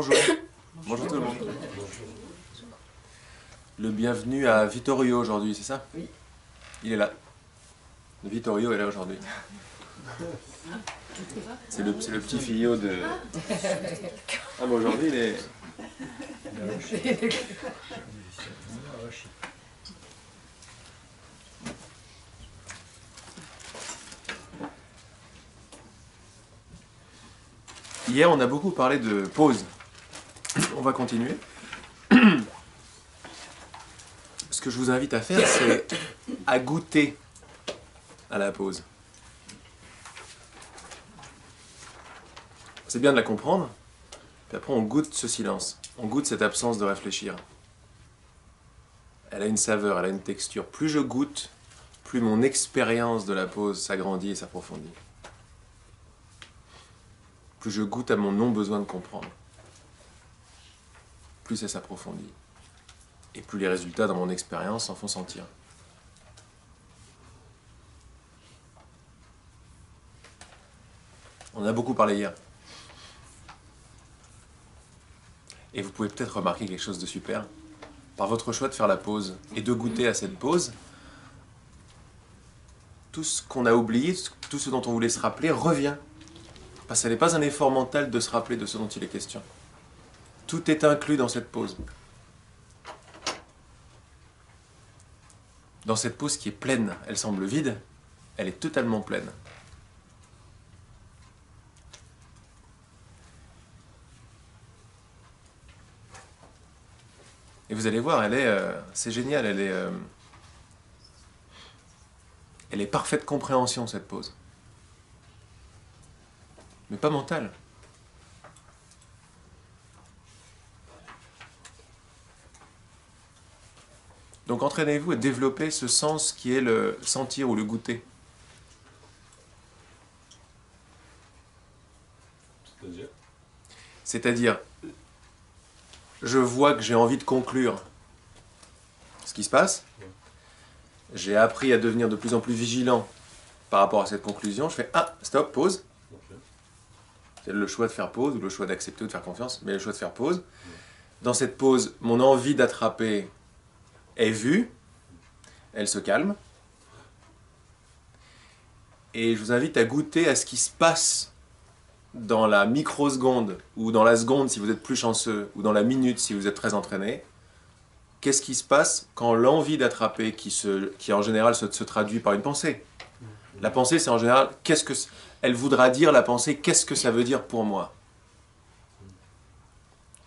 Bonjour. Bonjour tout le monde. Le bienvenu à Vittorio aujourd'hui, c'est ça? Oui. Il est là. Le Vittorio est là aujourd'hui. C'est le petit fillot de... Ah mais aujourd'hui il est... Hier on a beaucoup parlé de pause. On va continuer. Ce que je vous invite à faire, c'est à goûter à la pause. C'est bien de la comprendre, puis après on goûte ce silence, on goûte cette absence de réfléchir. Elle a une saveur, elle a une texture. Plus je goûte, plus mon expérience de la pause s'agrandit et s'approfondit. Plus je goûte à mon non-besoin de comprendre, plus elle s'approfondit. Et plus les résultats dans mon expérience s'en font sentir. On en a beaucoup parlé hier. Et vous pouvez peut-être remarquer quelque chose de super. Par votre choix de faire la pause et de goûter à cette pause, tout ce qu'on a oublié, tout ce dont on voulait se rappeler, revient. Parce que ce n'est pas un effort mental de se rappeler de ce dont il est question. Tout est inclus dans cette pause. Dans cette pause qui est pleine, elle semble vide, elle est totalement pleine. Et vous allez voir, c'est génial, elle est parfaite compréhension cette pause. Mais pas mentale. Donc entraînez-vous à développer ce sens qui est le sentir ou le goûter. C'est-à-dire, je vois que j'ai envie de conclure ce qui se passe. J'ai appris à devenir de plus en plus vigilant par rapport à cette conclusion. Je fais « Ah, stop, pause ». C'est le choix de faire pause ou le choix d'accepter ou de faire confiance, mais le choix de faire pause. Dans cette pause, mon envie d'attraper est vue, elle se calme. Et je vous invite à goûter à ce qui se passe dans la microseconde, ou dans la seconde si vous êtes plus chanceux, ou dans la minute si vous êtes très entraîné. Qu'est-ce qui se passe quand l'envie d'attraper, qui en général se traduit par une pensée. La pensée, c'est en général, elle voudra dire la pensée, qu'est-ce que ça veut dire pour moi?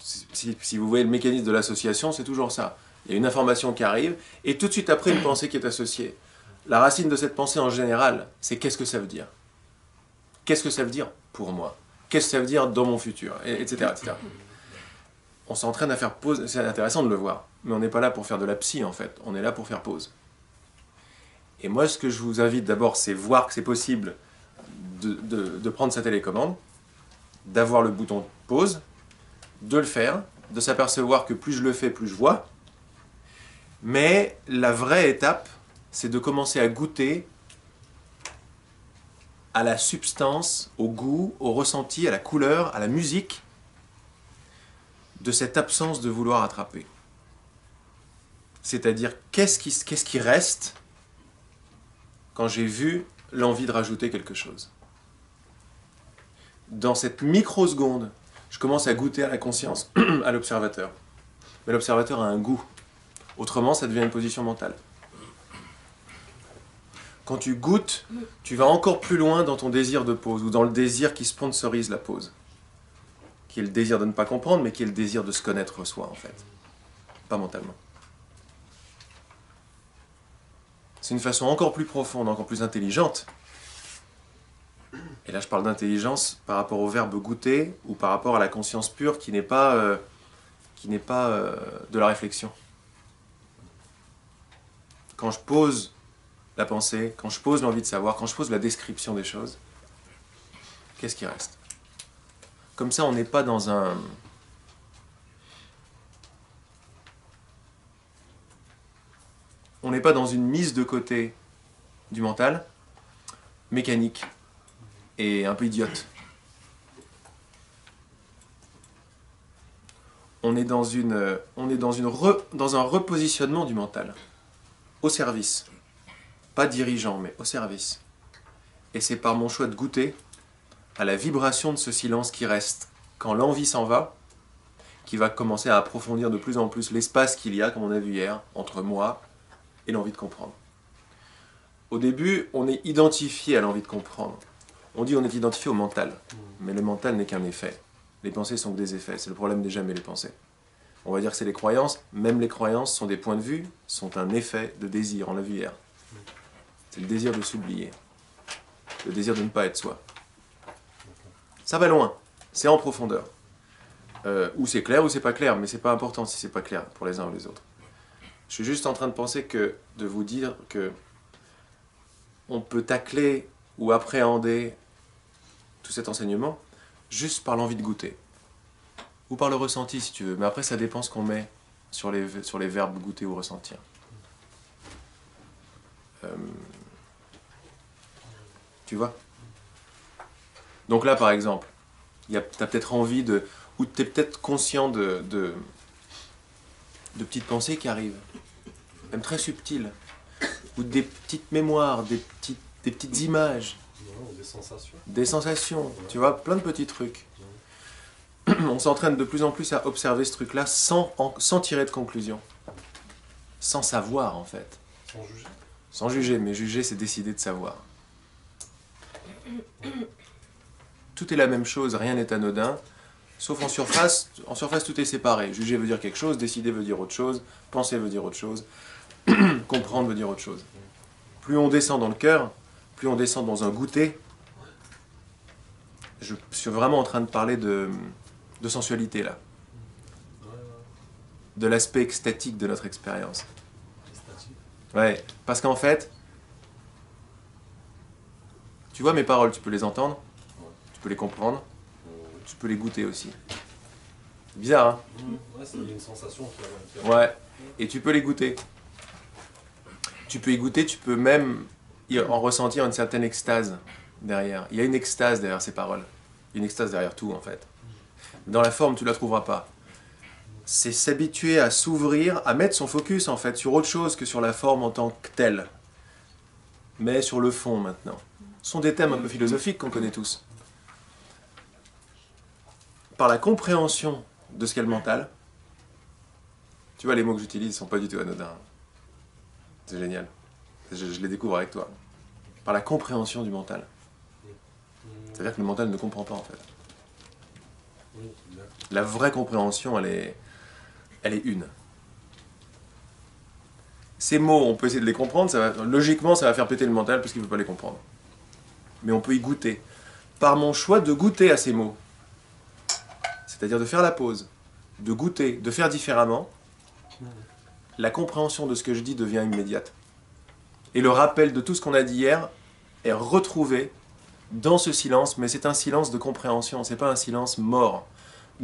Si vous voyez le mécanisme de l'association, c'est toujours ça. Il y a une information qui arrive, et tout de suite après, une pensée qui est associée. La racine de cette pensée en général, c'est qu'est-ce que ça veut dire? Qu'est-ce que ça veut dire pour moi? Qu'est-ce que ça veut dire dans mon futur? Etc. etc. On s'entraîne à faire pause, c'est intéressant de le voir, mais on n'est pas là pour faire de la psy en fait, on est là pour faire pause. Et moi ce que je vous invite d'abord, c'est voir que c'est possible de prendre sa télécommande, d'avoir le bouton pause, de le faire, de s'apercevoir que plus je le fais, plus je vois. Mais la vraie étape, c'est de commencer à goûter à la substance, au goût, au ressenti, à la couleur, à la musique de cette absence de vouloir attraper. C'est-à-dire, qu'est-ce qui reste quand j'ai vu l'envie de rajouter quelque chose? Dans cette microseconde, je commence à goûter à la conscience, à l'observateur. Mais l'observateur a un goût. Autrement, ça devient une position mentale. Quand tu goûtes, tu vas encore plus loin dans ton désir de pause, ou dans le désir qui sponsorise la pause. Qui est le désir de ne pas comprendre, mais qui est le désir de se connaître soi, en fait. Pas mentalement. C'est une façon encore plus profonde, encore plus intelligente. Et là, je parle d'intelligence par rapport au verbe goûter, ou par rapport à la conscience pure qui n'est pas de la réflexion. Quand je pose la pensée, quand je pose l'envie de savoir, quand je pose la description des choses, qu'est-ce qui reste? Comme ça, on n'est pas dans un... On n'est pas dans une mise de côté du mental, mécanique et un peu idiote. on est dans un repositionnement du mental, au service. Pas dirigeant, mais au service. Et c'est par mon choix de goûter à la vibration de ce silence qui reste quand l'envie s'en va, qui va commencer à approfondir de plus en plus l'espace qu'il y a, comme on a vu hier, entre moi et l'envie de comprendre. Au début, on est identifié à l'envie de comprendre. On dit on est identifié au mental, mais le mental n'est qu'un effet. Les pensées sont que des effets, c'est le problème des jamais les pensées. On va dire que c'est les croyances, même les croyances sont des points de vue, sont un effet de désir, on l'a vu hier. C'est le désir de s'oublier, le désir de ne pas être soi. Ça va loin, c'est en profondeur. Ou c'est clair ou c'est pas clair, mais c'est pas important si c'est pas clair pour les uns ou les autres. Je suis juste en train de penser de vous dire que on peut tacler ou appréhender tout cet enseignement juste par l'envie de goûter. Ou par le ressenti si tu veux, mais après ça dépend ce qu'on met sur les verbes goûter ou ressentir. Tu vois? Donc là par exemple, tu as peut-être envie ou tu es peut-être conscient de petites pensées qui arrivent, même très subtiles, ou des petites mémoires, des petites images. Des sensations. Des sensations, tu vois, plein de petits trucs. On s'entraîne de plus en plus à observer ce truc-là sans tirer de conclusion. Sans savoir, en fait. Sans juger. Sans juger, mais juger, c'est décider de savoir. Tout est la même chose, rien n'est anodin. Sauf en surface, tout est séparé. Juger veut dire quelque chose, décider veut dire autre chose, penser veut dire autre chose, comprendre veut dire autre chose. Plus on descend dans le cœur, plus on descend dans un goûter. Je suis vraiment en train de parler de sensualité, là. De l'aspect extatique de notre expérience. Ouais, parce qu'en fait, tu vois mes paroles, tu peux les entendre, tu peux les comprendre, tu peux les goûter aussi. Bizarre, hein? Ouais, il y a une sensation qui Ouais, et tu peux les goûter. Tu peux y goûter, tu peux même en ressentir une certaine extase derrière. Il y a une extase derrière ces paroles. Une extase derrière tout, en fait. Dans la forme, tu ne la trouveras pas. C'est s'habituer à s'ouvrir, à mettre son focus, en fait, sur autre chose que sur la forme en tant que telle. Mais sur le fond, maintenant. Ce sont des thèmes un peu philosophiques qu'on connaît tous. Par la compréhension de ce qu'est le mental, tu vois, les mots que j'utilise ne sont pas du tout anodins. C'est génial. Je les découvre avec toi. Par la compréhension du mental. C'est-à-dire que le mental ne comprend pas, en fait. La vraie compréhension, elle est une. Ces mots, on peut essayer de les comprendre, logiquement, ça va faire péter le mental parce qu'il ne peut pas les comprendre. Mais on peut y goûter. Par mon choix de goûter à ces mots, c'est-à-dire de faire la pause, de goûter, de faire différemment, la compréhension de ce que je dis devient immédiate. Et le rappel de tout ce qu'on a dit hier est retrouvé dans ce silence, mais c'est un silence de compréhension, c'est pas un silence mort,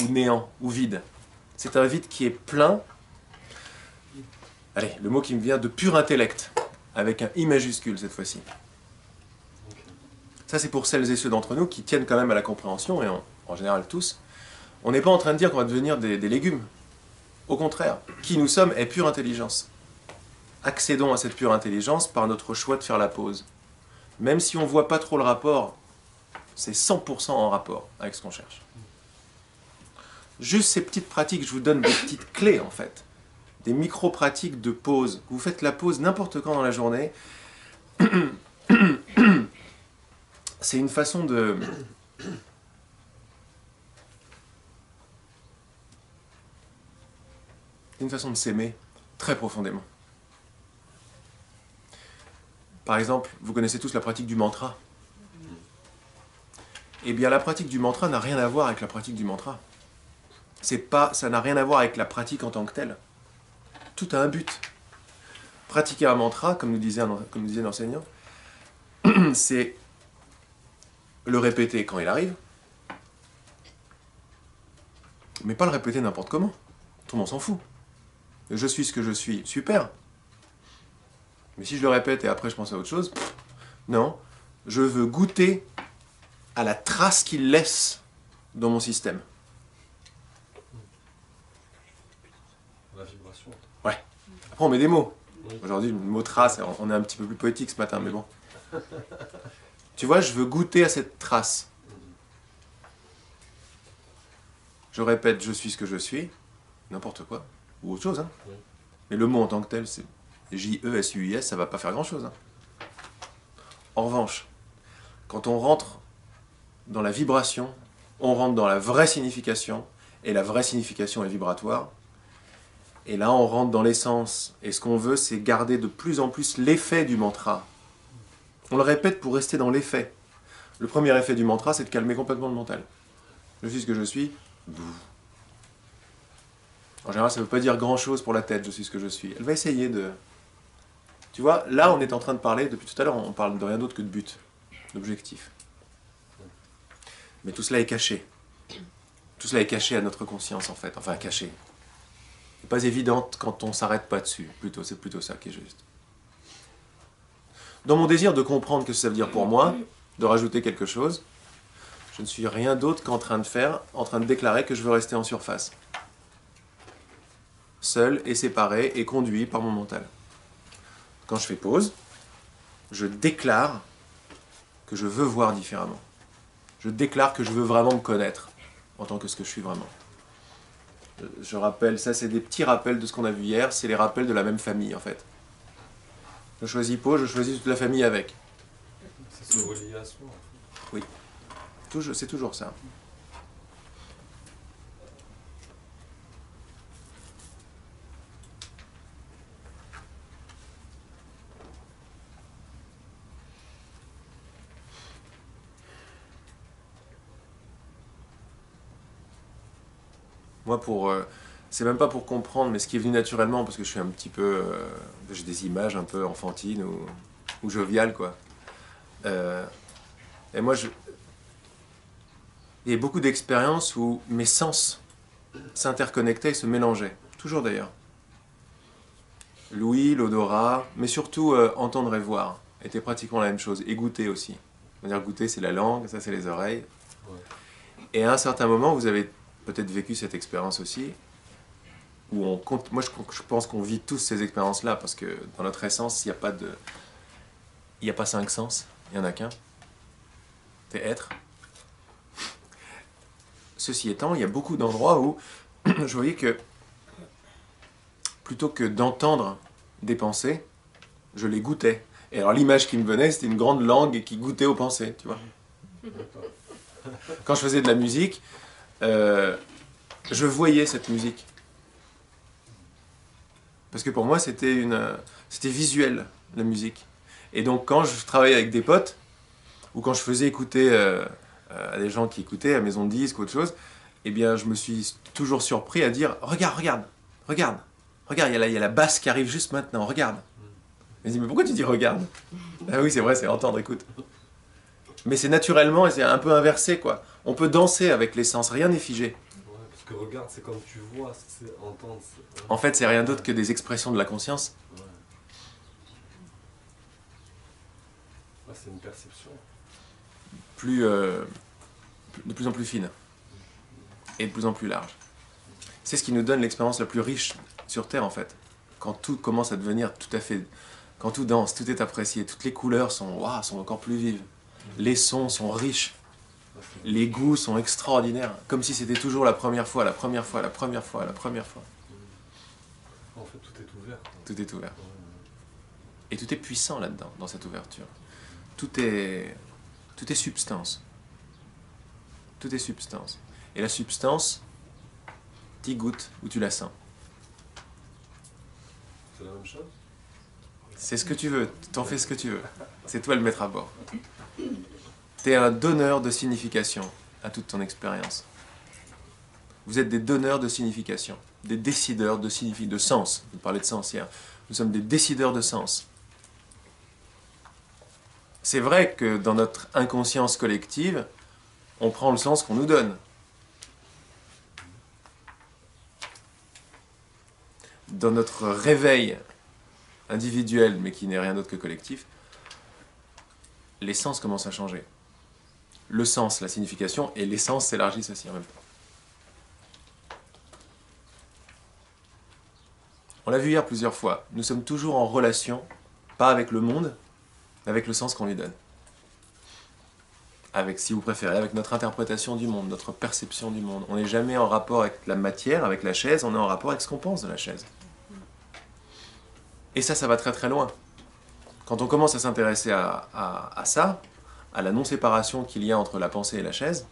ou néant, ou vide. C'est un vide qui est plein, allez, le mot qui me vient, de pur intellect, avec un I majuscule cette fois-ci. Ça c'est pour celles et ceux d'entre nous qui tiennent quand même à la compréhension, et en général tous. On n'est pas en train de dire qu'on va devenir des légumes. Au contraire, qui nous sommes est pure intelligence. Accédons à cette pure intelligence par notre choix de faire la pause. Même si on ne voit pas trop le rapport, c'est 100% en rapport avec ce qu'on cherche. Juste ces petites pratiques, je vous donne des petites clés en fait. Des micro-pratiques de pause. Vous faites la pause n'importe quand dans la journée. C'est une façon de... une façon de s'aimer très profondément. Par exemple, vous connaissez tous la pratique du mantra. Eh bien, la pratique du mantra n'a rien à voir avec la pratique du mantra. Ça n'a rien à voir avec la pratique en tant que telle. Tout a un but. Pratiquer un mantra, comme nous disait l'enseignant, c'est le répéter quand il arrive, mais pas le répéter n'importe comment. Tout le monde s'en fout. Je suis ce que je suis, super. Mais si je le répète et après je pense à autre chose, non, je veux goûter à la trace qu'il laisse dans mon système. sensation. Ouais. Après, on met des mots. Oui. Aujourd'hui, le mot trace, on est un petit peu plus poétique ce matin, mais bon. Tu vois, je veux goûter à cette trace. Je répète, je suis ce que je suis, n'importe quoi, ou autre chose. Hein. Oui. Mais le mot en tant que tel, c'est J-E-S-U-I-S, ça va pas faire grand-chose. Hein. En revanche, quand on rentre dans la vibration, on rentre dans la vraie signification, et la vraie signification est vibratoire. Et là, on rentre dans l'essence, et ce qu'on veut, c'est garder de plus en plus l'effet du mantra. On le répète pour rester dans l'effet. Le premier effet du mantra, c'est de calmer complètement le mental. Je suis ce que je suis. En général, ça ne veut pas dire grand-chose pour la tête, je suis ce que je suis. Elle va essayer de... Tu vois, là, on est en train de parler, depuis tout à l'heure, on parle de rien d'autre que de but, d'objectif. Mais tout cela est caché. Tout cela est caché à notre conscience, en fait. Enfin, caché. C'est pas évidente quand on s'arrête pas dessus. Plutôt, c'est plutôt ça qui est juste. Dans mon désir de comprendre ce que ça veut dire pour moi, de rajouter quelque chose, je ne suis rien d'autre qu'en train de faire, en train de déclarer que je veux rester en surface. Seul et séparé et conduit par mon mental. Quand je fais pause, je déclare que je veux voir différemment. Je déclare que je veux vraiment me connaître en tant que ce que je suis vraiment. Je rappelle, ça c'est des petits rappels de ce qu'on a vu hier, c'est les rappels de la même famille en fait. Je choisis pause, je choisis toute la famille avec. C'est se relier à soi. Oui, c'est toujours ça. Moi, c'est même pas pour comprendre, mais ce qui est venu naturellement, parce que je suis un petit peu, j'ai des images un peu enfantines ou joviales, quoi. Et moi, il y a beaucoup d'expériences où mes sens s'interconnectaient et se mélangeaient. Toujours d'ailleurs. L'ouïe, l'odorat, mais surtout entendre et voir était pratiquement la même chose. Et goûter aussi. C'est-à-dire goûter, c'est la langue, ça c'est les oreilles. Ouais. Et à un certain moment, vous avez peut-être vécu cette expérience aussi, où moi je pense qu'on vit tous ces expériences-là, parce que dans notre essence, il n'y a pas 5 sens, il n'y en a qu'un. C'est être. Ceci étant, il y a beaucoup d'endroits où je voyais que plutôt que d'entendre des pensées, je les goûtais. Et alors l'image qui me venait, c'était une grande langue qui goûtait aux pensées, tu vois. Quand je faisais de la musique, je voyais cette musique. Parce que pour moi, c'était visuel, la musique. Et donc quand je travaillais avec des potes, ou quand je faisais écouter à des gens qui écoutaient, à maison de disques ou autre chose, eh bien je me suis toujours surpris à dire « Regarde, regarde, regarde, regarde, il y a la basse qui arrive juste maintenant, regarde ». Je me dis « Mais pourquoi tu dis « regarde » ?» Ah oui, c'est vrai, c'est entendre, écoute. Mais c'est naturellement, et c'est un peu inversé, quoi. On peut danser avec les sens, rien n'est figé. Ouais, parce que regarde, c'est comme tu vois, c'est entendre. Ouais. En fait, c'est rien d'autre que des expressions de la conscience. Ouais. Ouais, c'est une perception. De plus en plus fine. Et de plus en plus large. C'est ce qui nous donne l'expérience la plus riche sur Terre, en fait. Quand tout commence à devenir tout à fait... Quand tout danse, tout est apprécié, toutes les couleurs sont encore plus vives. Les sons sont riches. Les goûts sont extraordinaires. Comme si c'était toujours la première fois, la première fois, la première fois, la première fois. En fait, tout est ouvert. Quoi. Tout est ouvert. Ouais. Et tout est puissant là-dedans, dans cette ouverture. Tout est substance. Tout est substance. Et la substance, t'y goûtes ou tu la sens. C'est la même chose. C'est ce que tu veux, t'en fais ce que tu veux. C'est toi le maître à bord. T'es un donneur de signification à toute ton expérience. Vous êtes des donneurs de signification, des décideurs de de sens. Vous parlez de sens hier. Nous sommes des décideurs de sens. C'est vrai que dans notre inconscience collective, on prend le sens qu'on nous donne. Dans notre réveil individuel, mais qui n'est rien d'autre que collectif, les sens commencent à changer. Le sens, la signification, et les sens s'élargissent aussi en même temps. On l'a vu hier plusieurs fois. Nous sommes toujours en relation, pas avec le monde, mais avec le sens qu'on lui donne. Avec, si vous préférez, avec notre interprétation du monde, notre perception du monde. On n'est jamais en rapport avec la matière, avec la chaise, on est en rapport avec ce qu'on pense de la chaise. Et ça va très très loin. Quand on commence à s'intéresser à ça, à la non-séparation qu'il y a entre la pensée et la chaise,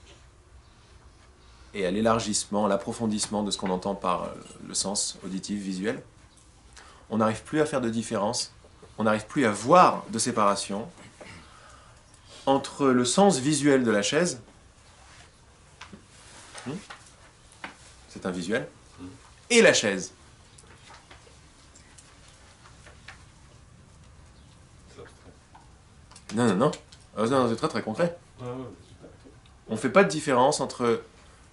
et à l'élargissement, à l'approfondissement de ce qu'on entend par le sens auditif, visuel, on n'arrive plus à faire de différence, on n'arrive plus à voir de séparation entre le sens visuel de la chaise, c'est un visuel, et la chaise. Non, c'est très très concret. On ne fait pas de différence entre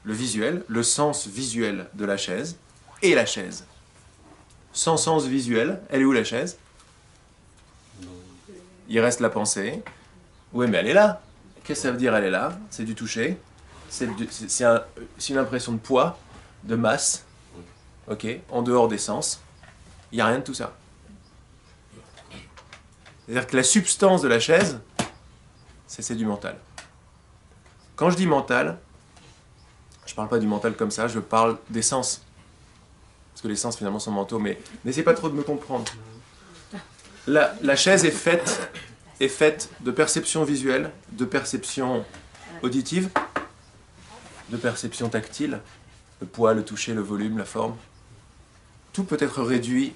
le visuel, le sens visuel de la chaise, et la chaise. Sans sens visuel, elle est où la chaise? Il reste la pensée. Oui, mais elle est là. Qu'est-ce que ça veut dire, elle est là? C'est du toucher. C'est une impression de poids, de masse. Ok, en dehors des sens. Il n'y a rien de tout ça. C'est-à-dire que la substance de la chaise, c'est du mental. Quand je dis mental, je ne parle pas du mental comme ça, je parle des sens. Parce que les sens finalement sont mentaux, mais n'essayez pas trop de me comprendre. La chaise est faite de perception visuelle, de perception auditive, de perception tactile, le poids, le toucher, le volume, la forme. Tout peut être réduit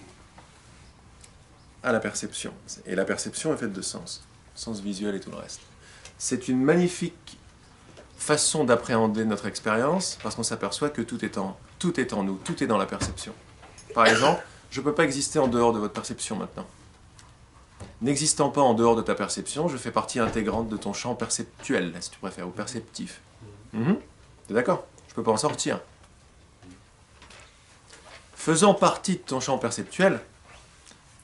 à la perception. Et la perception est faite de sens visuel et tout le reste. C'est une magnifique façon d'appréhender notre expérience, parce qu'on s'aperçoit que tout est en nous, tout est dans la perception. Par exemple, je ne peux pas exister en dehors de votre perception maintenant. N'existant pas en dehors de ta perception, je fais partie intégrante de ton champ perceptuel, si tu préfères, ou perceptif. T'es d'accord? Je ne peux pas en sortir. Faisant partie de ton champ perceptuel,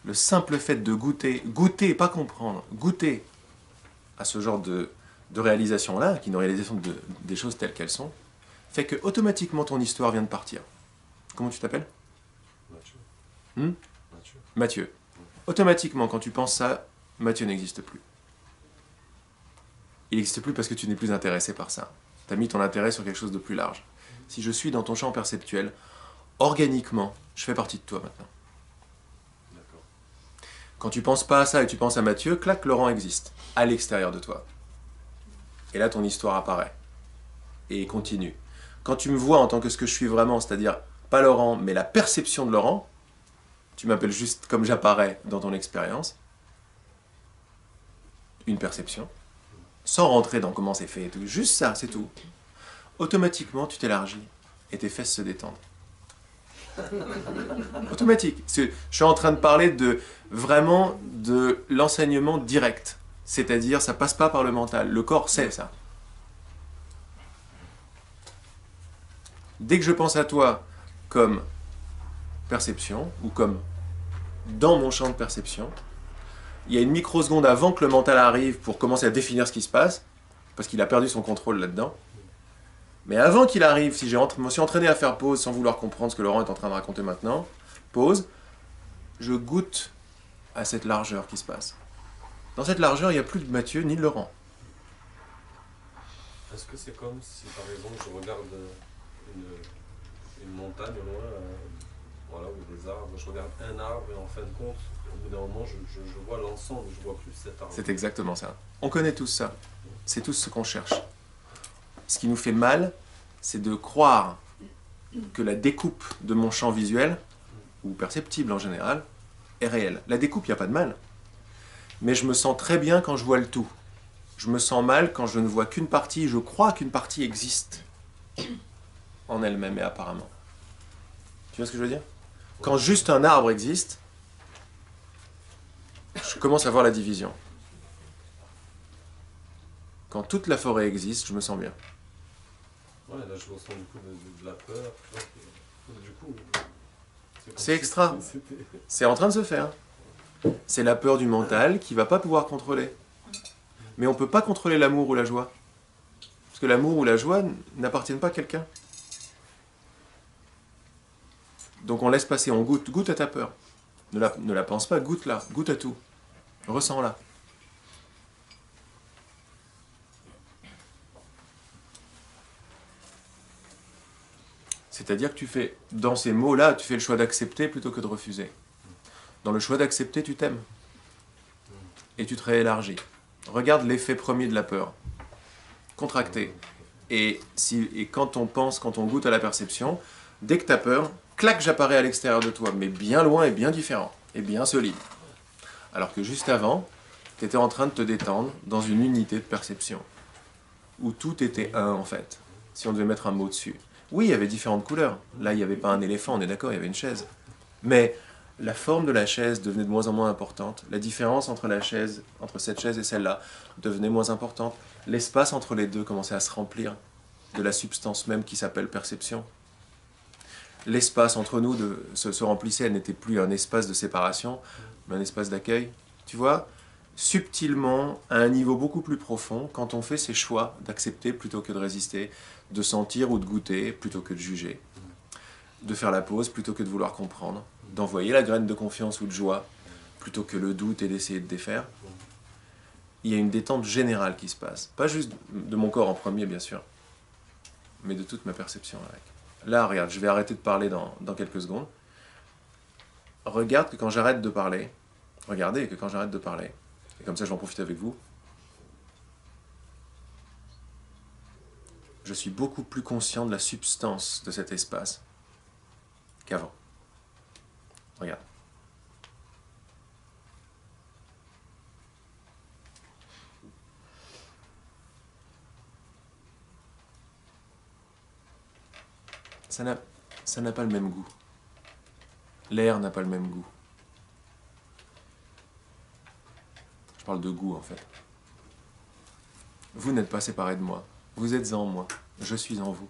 le simple fait de goûter, pas comprendre, goûter à ce genre de réalisation-là, qui est une réalisation des choses telles qu'elles sont, fait que automatiquement ton histoire vient de partir. Comment tu t'appelles? Mathieu. Mathieu. Automatiquement, quand tu penses ça, Mathieu n'existe plus. Il n'existe plus parce que tu n'es plus intéressé par ça. Tu as mis ton intérêt sur quelque chose de plus large. Si je suis dans ton champ perceptuel, organiquement, je fais partie de toi maintenant. Quand tu penses pas à ça et tu penses à Mathieu, clac, Laurent existe, à l'extérieur de toi. Et là, ton histoire apparaît. Et continue. Quand tu me vois en tant que ce que je suis vraiment, c'est-à-dire pas Laurent, mais la perception de Laurent, tu m'appelles juste comme j'apparais dans ton expérience, une perception, sans rentrer dans comment c'est fait et tout, juste ça, c'est tout. Automatiquement, tu t'élargis et tes fesses se détendent. Automatique. Je suis en train de parler vraiment de l'enseignement direct. C'est-à-dire, ça passe pas par le mental. Le corps sait ça. Dès que je pense à toi comme perception, ou comme dans mon champ de perception, il y a une microseconde avant que le mental arrive pour commencer à définir ce qui se passe, parce qu'il a perdu son contrôle là-dedans. Mais avant qu'il arrive, si je me suis entraîné à faire pause sans vouloir comprendre ce que Laurent est en train de raconter maintenant, pause, je goûte à cette largeur qui se passe. Dans cette largeur, il n'y a plus de Mathieu ni de Laurent. Est-ce que c'est comme si, par exemple, je regarde une montagne au loin, voilà, ou des arbres, je regarde un arbre et en fin de compte, au bout d'un moment, je vois l'ensemble, je vois plus cet arbre. C'est exactement ça. On connaît tous ça. C'est tout ce qu'on cherche. Ce qui nous fait mal, c'est de croire que la découpe de mon champ visuel, ou perceptible en général, est réelle. La découpe, il n'y a pas de mal. Mais je me sens très bien quand je vois le tout. Je me sens mal quand je ne vois qu'une partie, je crois qu'une partie existe en elle-même et apparemment. Tu vois ce que je veux dire? Quand juste un arbre existe, je commence à voir la division. Quand toute la forêt existe, je me sens bien. Ouais, là je ressens du coup de la peur. Du coup, c'est extra. C'est en train de se faire. C'est la peur du mental qui ne va pas pouvoir contrôler. Mais on ne peut pas contrôler l'amour ou la joie. Parce que l'amour ou la joie n'appartiennent pas à quelqu'un. Donc on laisse passer, on goûte, goûte à ta peur. Ne la pense pas, goûte-la, goûte à tout. Ressens-la. C'est-à-dire que tu fais, dans ces mots-là, tu fais le choix d'accepter plutôt que de refuser. Dans le choix d'accepter, tu t'aimes. Et tu te réélargis. Regarde l'effet premier de la peur. Contracté. Et quand on pense, quand on goûte à la perception, dès que tu as peur, clac, j'apparais à l'extérieur de toi, mais bien loin et bien différent, et bien solide. Alors que juste avant, tu étais en train de te détendre dans une unité de perception, où tout était un en fait, si on devait mettre un mot dessus. Oui, il y avait différentes couleurs. Là, il n'y avait pas un éléphant, on est d'accord, il y avait une chaise. Mais la forme de la chaise devenait de moins en moins importante. La différence entre cette chaise et celle-là, devenait moins importante. L'espace entre les deux commençait à se remplir de la substance même qui s'appelle perception. L'espace entre nous se remplissait, elle n'était plus un espace de séparation, mais un espace d'accueil. Tu vois, subtilement, à un niveau beaucoup plus profond, quand on fait ces choix d'accepter plutôt que de résister, de sentir ou de goûter plutôt que de juger, de faire la pause plutôt que de vouloir comprendre, d'envoyer la graine de confiance ou de joie plutôt que le doute et d'essayer de défaire, il y a une détente générale qui se passe. Pas juste de mon corps en premier, bien sûr, mais de toute ma perception avec. Là, regarde, je vais arrêter de parler dans quelques secondes. Regarde que quand j'arrête de parler, regardez que quand j'arrête de parler, et comme ça je vais en profiter avec vous, je suis beaucoup plus conscient de la substance de cet espace qu'avant. Regarde. Ça n'a pas le même goût. L'air n'a pas le même goût. Je parle de goût en fait. Vous n'êtes pas séparés de moi. Vous êtes en moi. Je suis en vous.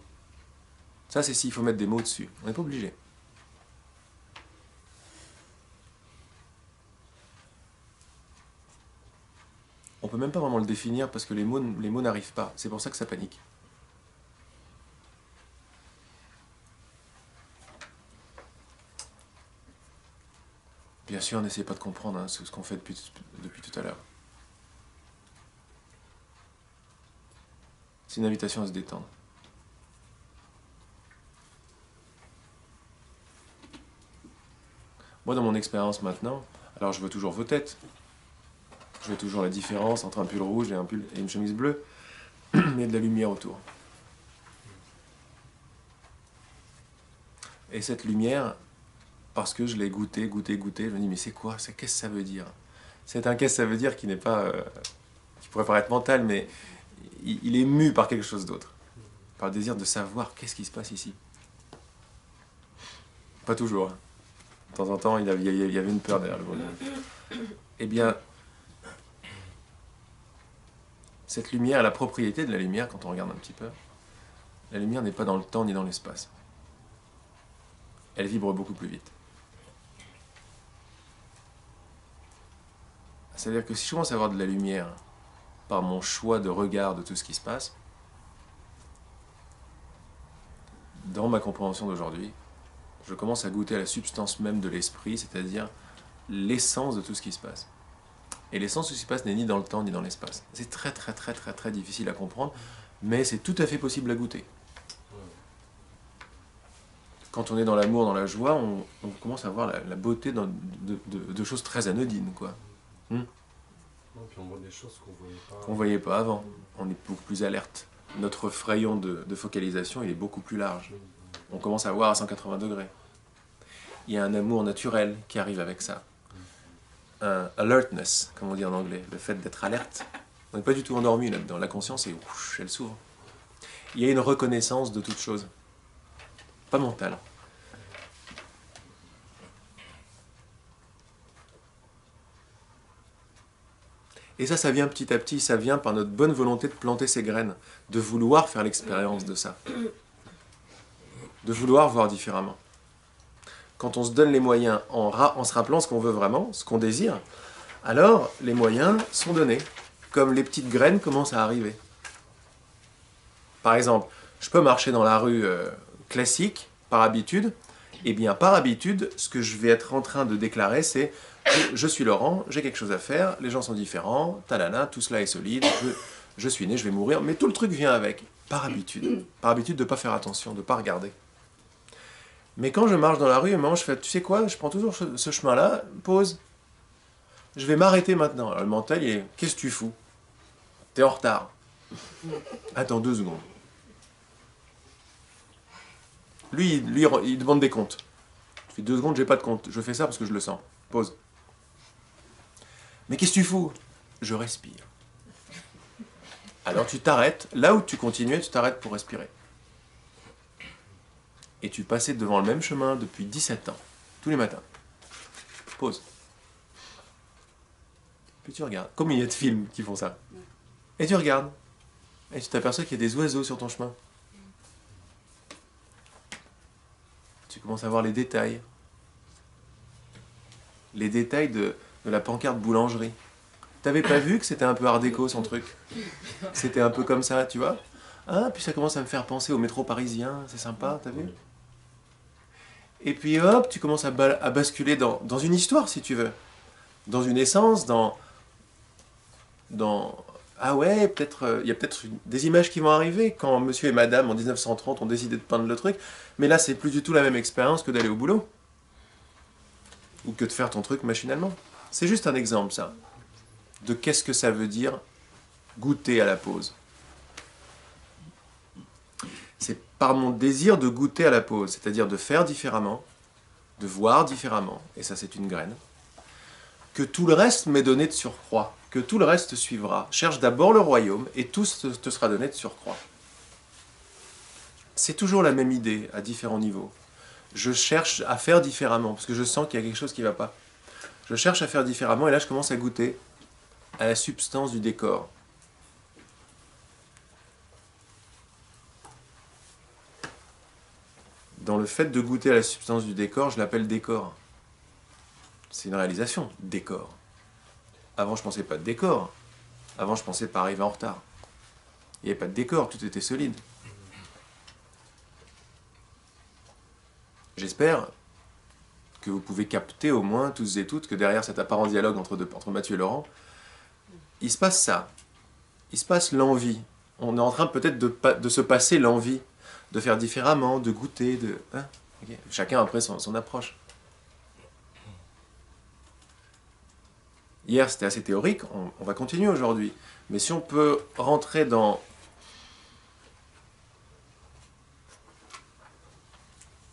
Ça, c'est s'il faut mettre des mots dessus. On n'est pas obligé. On peut même pas vraiment le définir parce que les mots n'arrivent pas. C'est pour ça que ça panique. Bien sûr, n'essayez pas de comprendre ce qu'on fait depuis tout à l'heure. C'est une invitation à se détendre. Moi, dans mon expérience maintenant, alors je vois toujours vos têtes. Je vois toujours la différence entre un pull rouge et une chemise bleue. Il y a de la lumière autour. Et cette lumière, parce que je l'ai goûté, je me dis, mais c'est quoi? Qu'est-ce que ça veut dire? C'est un qu'est-ce que ça veut dire qui n'est pas... qui pourrait paraître mental, mais il est mu par quelque chose d'autre. Par le désir de savoir qu'est-ce qui se passe ici. Pas toujours. De temps en temps, il y avait une peur derrière le mot. Eh bien, cette lumière, la propriété de la lumière, quand on regarde un petit peu, la lumière n'est pas dans le temps ni dans l'espace. Elle vibre beaucoup plus vite. C'est-à-dire que si je commence à avoir de la lumière par mon choix de regard de tout ce qui se passe, dans ma compréhension d'aujourd'hui, je commence à goûter à la substance même de l'esprit, c'est-à-dire l'essence de tout ce qui se passe. Et l'essence de ce qui se passe n'est ni dans le temps ni dans l'espace. C'est très très très très très difficile à comprendre, mais c'est tout à fait possible à goûter. Quand on est dans l'amour, dans la joie, on commence à voir la beauté de choses très anodines, quoi. Non, puis on voit des choses qu'on voyait pas avant. On est beaucoup plus alerte. Notre rayon de focalisation, il est beaucoup plus large. On commence à voir à 180 degrés. Il y a un amour naturel qui arrive avec ça. Un alertness, comme on dit en anglais, le fait d'être alerte. On n'est pas du tout endormi là-dedans. La conscience, elle s'ouvre. Il y a une reconnaissance de toute chose. Pas mentale. Et ça vient petit à petit, ça vient par notre bonne volonté de planter ces graines, de vouloir faire l'expérience de ça, de vouloir voir différemment. Quand on se donne les moyens en se rappelant ce qu'on veut vraiment, ce qu'on désire, alors les moyens sont donnés, comme les petites graines commencent à arriver. Par exemple, je peux marcher dans la rue classique, par habitude, Eh bien, par habitude, ce que je vais être en train de déclarer, c'est je suis Laurent, j'ai quelque chose à faire, les gens sont différents, talana, tout cela est solide, je suis né, je vais mourir, mais tout le truc vient avec, par habitude. Par habitude de ne pas faire attention, de ne pas regarder. Mais quand je marche dans la rue, à un moment, je fais, tu sais quoi, je prends toujours ce chemin-là, pause. Je vais m'arrêter maintenant. Alors le mental, il est, qu'est-ce que tu fous? T'es en retard. Attends 2 secondes. Lui, il demande des comptes. Je fais 2 secondes, j'ai pas de compte. Je fais ça parce que je le sens. Pause. Mais qu'est-ce que tu fous? Je respire. Alors tu t'arrêtes. Là où tu continuais, tu t'arrêtes pour respirer. Et tu passais devant le même chemin depuis 17 ans. Tous les matins. Pause. Puis tu regardes. Comme il y a de films qui font ça. Et tu regardes. Et tu t'aperçois qu'il y a des oiseaux sur ton chemin. Tu commences à voir les détails. Les détails de la pancarte boulangerie. T'avais pas vu que c'était un peu art déco son truc? C'était un peu comme ça, tu vois? Ah, puis ça commence à me faire penser au métro parisien, c'est sympa, t'as vu? Et puis hop, tu commences à basculer dans une histoire, si tu veux. Dans une essence, ah ouais, peut-être, il y a peut-être des images qui vont arriver quand monsieur et madame, en 1930, ont décidé de peindre le truc. Mais là, c'est plus du tout la même expérience que d'aller au boulot. Ou que de faire ton truc machinalement. C'est juste un exemple, ça. De qu'est-ce que ça veut dire goûter à la pause. C'est par mon désir de goûter à la pause, c'est-à-dire de faire différemment, de voir différemment, et ça c'est une graine, que tout le reste m'est donné de surcroît, que tout le reste suivra. Cherche d'abord le royaume, et tout te sera donné de surcroît. C'est toujours la même idée, à différents niveaux. Je cherche à faire différemment, parce que je sens qu'il y a quelque chose qui ne va pas. Je cherche à faire différemment, et là je commence à goûter à la substance du décor. Dans le fait de goûter à la substance du décor, je l'appelle décor. C'est une réalisation, décor. Avant, je pensais pas de décor. Avant, je pensais pas arriver en retard. Il n'y avait pas de décor, tout était solide. J'espère que vous pouvez capter au moins, tous et toutes, que derrière cet apparent dialogue entre Mathieu et Laurent, il se passe ça. Il se passe l'envie. On est en train peut-être de se passer l'envie, de faire différemment, de goûter, de... Hein, okay. Chacun après son approche. Hier, c'était assez théorique, on va continuer aujourd'hui. Mais si on peut rentrer dans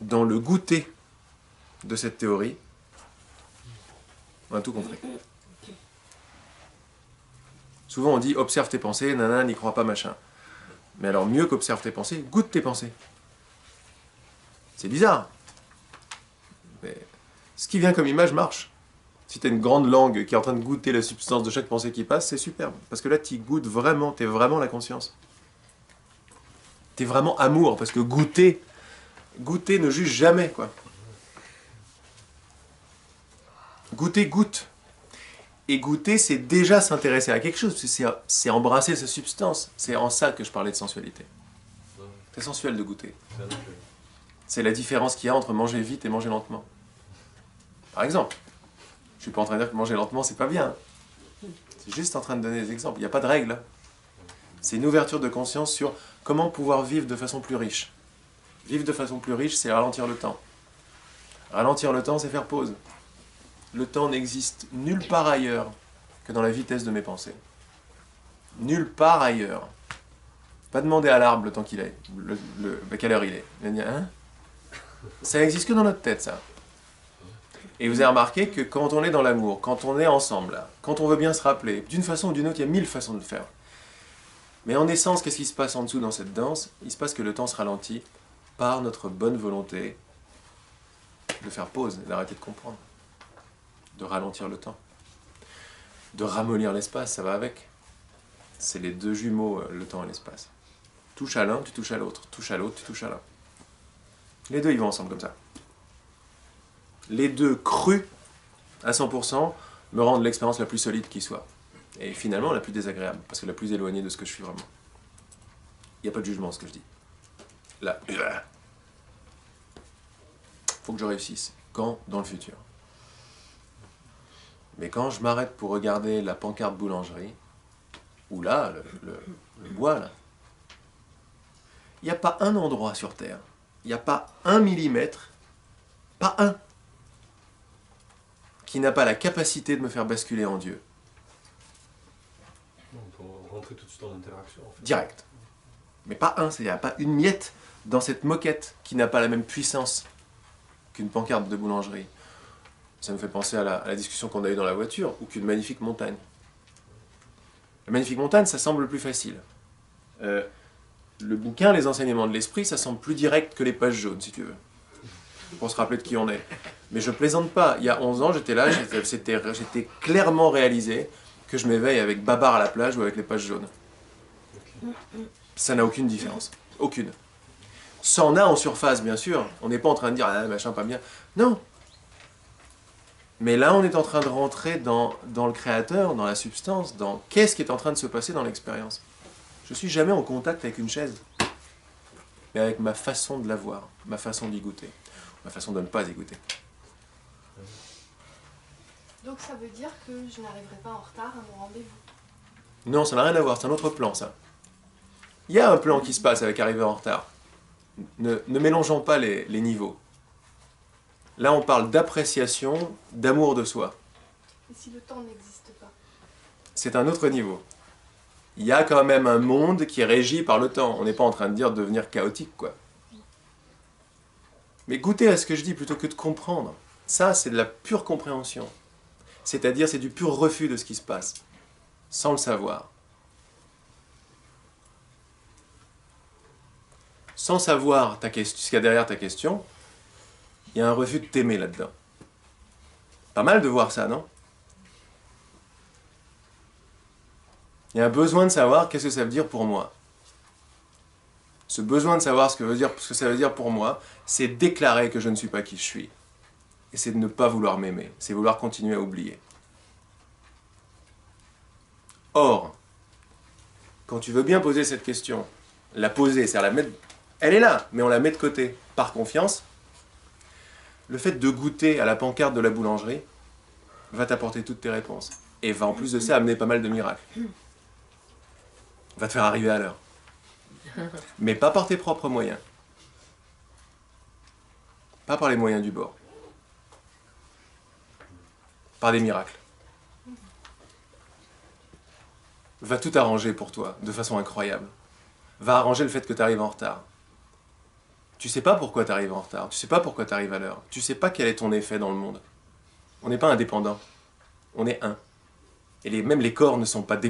le goûter de cette théorie, on a tout compris. Souvent on dit observe tes pensées, nanana, n'y crois pas, machin. Mais alors mieux qu'observe tes pensées, goûte tes pensées. C'est bizarre. Mais ce qui vient comme image marche. Si tu as une grande langue qui est en train de goûter la substance de chaque pensée qui passe, c'est superbe. Parce que là, tu goûtes vraiment, tu es vraiment la conscience. Tu es vraiment amour, parce que goûter ne juge jamais, quoi. Goûter goûte. Et goûter, c'est déjà s'intéresser à quelque chose, c'est embrasser sa substance. C'est en ça que je parlais de sensualité. C'est sensuel de goûter. C'est la différence qu'il y a entre manger vite et manger lentement. Par exemple. Je suis pas en train de dire que manger lentement, c'est pas bien. C'est juste en train de donner des exemples. Il n'y a pas de règle. C'est une ouverture de conscience sur comment pouvoir vivre de façon plus riche. Vivre de façon plus riche, c'est ralentir le temps. Ralentir le temps, c'est faire pause. Le temps n'existe nulle part ailleurs que dans la vitesse de mes pensées. Nulle part ailleurs. Pas demander à l'arbre le temps qu'il est, quelle heure il est. Hein? Ça n'existe que dans notre tête, ça. Et vous avez remarqué que quand on est dans l'amour, quand on est ensemble, là, quand on veut bien se rappeler, d'une façon ou d'une autre, il y a 1000 façons de le faire. Mais en essence, qu'est-ce qui se passe en dessous dans cette danse? Il se passe que le temps se ralentit par notre bonne volonté de faire pause, d'arrêter de comprendre, de ralentir le temps, de ramollir l'espace, ça va avec. C'est les deux jumeaux, le temps et l'espace. Touche à l'un, tu touches à l'autre. Touche à l'autre, tu touches à l'un. Les deux, ils vont ensemble comme ça. Les deux crus à 100% me rendent l'expérience la plus solide qui soit. Et finalement la plus désagréable, parce que la plus éloignée de ce que je suis vraiment. Il n'y a pas de jugement ce que je dis. Là. Il faut que je réussisse. Quand? Dans le futur. Mais quand je m'arrête pour regarder la pancarte boulangerie, ou là, le bois, là, il n'y a pas un endroit sur Terre, il n'y a pas un millimètre, pas un, qui n'a pas la capacité de me faire basculer en Dieu. On peut rentrer tout de suite en interaction. En fait. Direct. Mais pas un, il n'y a pas une miette dans cette moquette qui n'a pas la même puissance qu'une pancarte de boulangerie. Ça me fait penser à la discussion qu'on a eue dans la voiture, ou qu'une magnifique montagne. La magnifique montagne, ça semble plus facile. Le bouquin, les enseignements de l'esprit, ça semble plus direct que les pages jaunes, si tu veux. Pour se rappeler de qui on est. Mais je plaisante pas. Il y a 11 ans, j'étais là, j'étais clairement réalisé que je m'éveille avec Babar à la plage ou avec les pages jaunes. Ça n'a aucune différence. Aucune. Ça en a en surface, bien sûr. On n'est pas en train de dire, ah, machin, pas bien. Non. Mais là, on est en train de rentrer dans le créateur, dans la substance, dans qu'est-ce qui est en train de se passer dans l'expérience. Je suis jamais en contact avec une chaise, mais avec ma façon de la voir, ma façon d'y goûter, ma façon de ne pas y goûter. Donc ça veut dire que je n'arriverai pas en retard à mon rendez-vous? Non, ça n'a rien à voir, c'est un autre plan, ça. Il y a un plan qui se passe avec arriver en retard. Ne mélangeons pas les niveaux. Là, on parle d'appréciation, d'amour de soi. Et si le temps n'existe pas? C'est un autre niveau. Il y a quand même un monde qui est régi par le temps. On n'est pas en train de dire devenir chaotique, quoi. Mais goûtez à ce que je dis plutôt que de comprendre. Ça, c'est de la pure compréhension. C'est-à-dire, c'est du pur refus de ce qui se passe, sans le savoir. Sans savoir ce qu'il y a derrière ta question, il y a un refus de t'aimer là-dedans. Pas mal de voir ça, non? Il y a un besoin de savoir qu'est-ce que ça veut dire pour moi. Ce besoin de savoir ce que ça veut dire pour moi, c'est déclarer que je ne suis pas qui je suis. Et c'est de ne pas vouloir m'aimer. C'est vouloir continuer à oublier. Or, quand tu veux bien poser cette question, la poser, c'est-à-dire la mettre... Elle est là, mais on la met de côté, par confiance. Le fait de goûter à la pancarte de la boulangerie va t'apporter toutes tes réponses. Et va en plus de ça amener pas mal de miracles. Va te faire arriver à l'heure. Mais pas par tes propres moyens. Pas par les moyens du bord. Par des miracles. Va tout arranger pour toi, de façon incroyable. Va arranger le fait que tu arrives en retard. Tu sais pas pourquoi tu arrives en retard, tu sais pas pourquoi tu arrives à l'heure, tu sais pas quel est ton effet dans le monde. On n'est pas indépendants, on est un. Et même les corps ne sont pas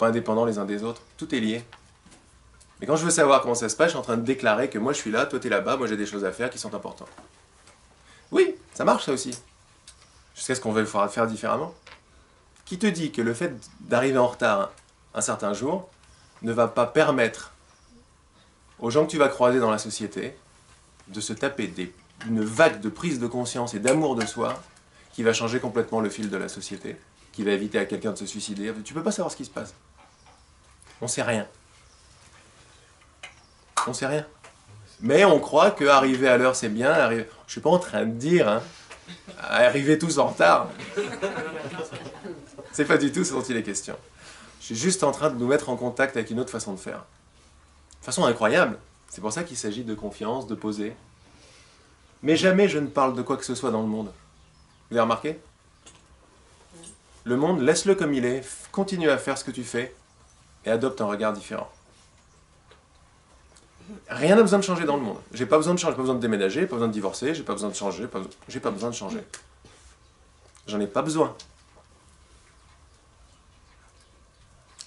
indépendants les uns des autres, tout est lié. Mais quand je veux savoir comment ça se passe, je suis en train de déclarer que moi je suis là, toi tu es là-bas, moi j'ai des choses à faire qui sont importantes. Oui, ça marche ça aussi. Jusqu'à ce qu'on veuille faire différemment. Qui te dit que le fait d'arriver en retard un certain jour ne va pas permettre aux gens que tu vas croiser dans la société de se taper une vague de prise de conscience et d'amour de soi qui va changer complètement le fil de la société, qui va éviter à quelqu'un de se suicider. Tu peux pas savoir ce qui se passe. On sait rien. On sait rien. Mais on croit qu'arriver à l'heure c'est bien. Je suis pas en train de dire, hein, arriver tous en retard. C'est pas du tout ce dont il est question. Je suis juste en train de nous mettre en contact avec une autre façon de faire. De façon incroyable. C'est pour ça qu'il s'agit de confiance, de poser. Mais jamais je ne parle de quoi que ce soit dans le monde. Vous avez remarqué? Le monde, laisse-le comme il est, continue à faire ce que tu fais et adopte un regard différent. Rien n'a besoin de changer dans le monde. J'ai pas besoin de changer, j'ai pas besoin de déménager, j'ai pas besoin de divorcer, j'ai pas besoin de changer, j'ai pas besoin de changer. J'en ai pas besoin.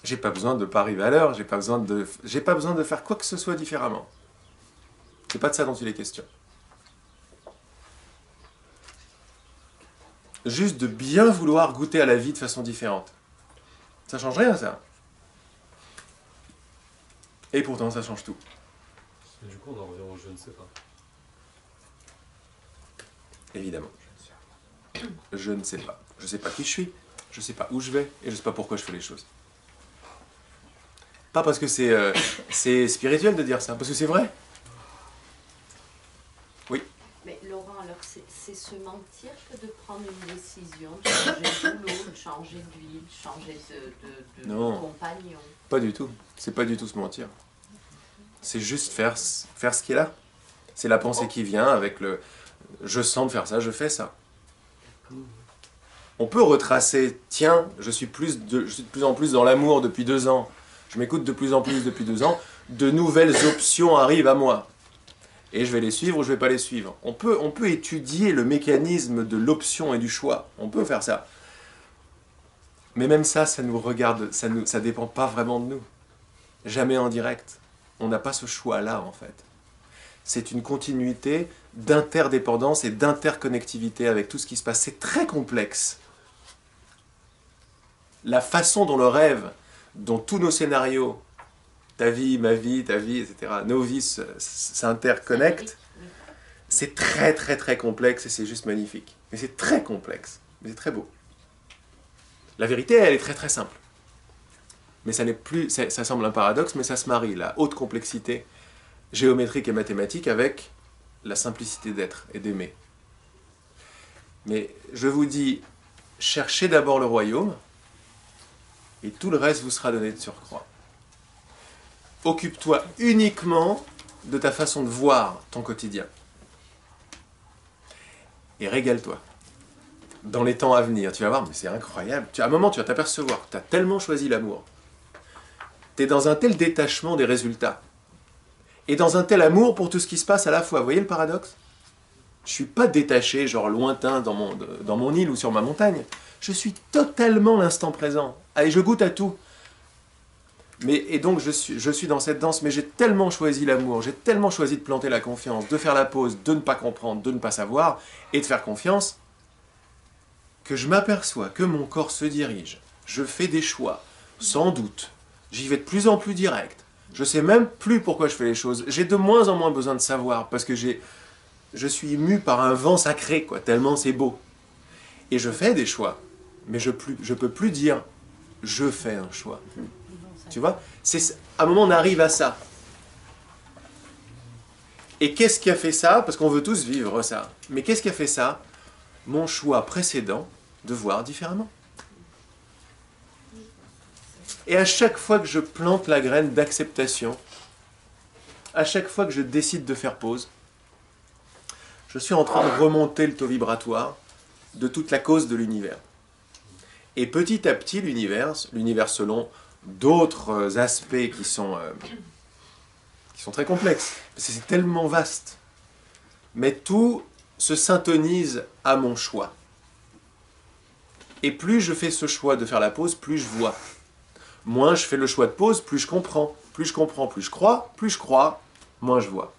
J'ai pas besoin de pas arriver à l'heure, j'ai pas besoin de faire quoi que ce soit différemment. C'est pas de ça dont il est question. Juste de bien vouloir goûter à la vie de façon différente. Ça change rien, ça. Et pourtant, ça change tout. Et du coup, on en revient au je ne sais pas. Évidemment. Je ne sais pas. Je ne sais pas qui je suis, je ne sais pas où je vais, et je ne sais pas pourquoi je fais les choses. Pas parce que c'est spirituel de dire ça, parce que c'est vrai. Oui. Mais Laurent, alors c'est se mentir que de prendre une décision, de changer de boulot, de changer de ville, de changer de compagnon. Pas du tout. C'est pas du tout se mentir. C'est juste faire ce qui est là. C'est la pensée qui vient avec le « je sens de faire ça, je fais ça ». On peut retracer « tiens, je suis de plus en plus dans l'amour depuis 2 ans, je m'écoute de plus en plus depuis 2 ans, de nouvelles options arrivent à moi. Et je vais les suivre ou je ne vais pas les suivre. » On peut étudier le mécanisme de l'option et du choix. On peut faire ça. Mais même ça, ça nous regarde, ça dépend pas vraiment de nous. Jamais en direct. On n'a pas ce choix-là, en fait. C'est une continuité d'interdépendance et d'interconnectivité avec tout ce qui se passe. C'est très complexe. La façon dont le rêve, dont tous nos scénarios, ta vie, etc., nos vies s'interconnectent, c'est très très très complexe et c'est juste magnifique. Mais c'est très complexe, mais c'est très beau. La vérité, elle est très très simple. Mais ça n'est plus, ça semble un paradoxe, mais ça se marie, la haute complexité géométrique et mathématique avec la simplicité d'être et d'aimer. Mais je vous dis, cherchez d'abord le royaume, et tout le reste vous sera donné de surcroît. Occupe-toi uniquement de ta façon de voir ton quotidien. Et régale-toi. Dans les temps à venir, tu vas voir, mais c'est incroyable. À un moment, tu vas t'apercevoir que tu as tellement choisi l'amour. Tu es dans un tel détachement des résultats. Et dans un tel amour pour tout ce qui se passe à la fois. Vous voyez le paradoxe? Je ne suis pas détaché, genre lointain dans mon île ou sur ma montagne. Je suis totalement l'instant présent. Allez, je goûte à tout. Et donc, je suis dans cette danse, mais j'ai tellement choisi l'amour, j'ai tellement choisi de planter la confiance, de faire la pause, de ne pas comprendre, de ne pas savoir, et de faire confiance, que je m'aperçois que mon corps se dirige. Je fais des choix, sans doute. J'y vais de plus en plus direct. Je ne sais même plus pourquoi je fais les choses. J'ai de moins en moins besoin de savoir, parce que je suis ému par un vent sacré, quoi, tellement c'est beau. Et je fais des choix, mais je peux plus dire « je fais un choix ». Tu vois, à un moment, on arrive à ça. Et qu'est-ce qui a fait ça? Parce qu'on veut tous vivre ça. Mais qu'est-ce qui a fait ça? Mon choix précédent de voir différemment. Et à chaque fois que je plante la graine d'acceptation, à chaque fois que je décide de faire pause, je suis en train de remonter le taux vibratoire de toute la cause de l'univers. Et petit à petit, l'univers selon d'autres aspects qui sont très complexes. C'est tellement vaste. Mais tout se syntonise à mon choix. Et plus je fais ce choix de faire la pause, plus je vois. Moins je fais le choix de pause, plus je comprends. Plus je comprends, plus je crois, moins je vois.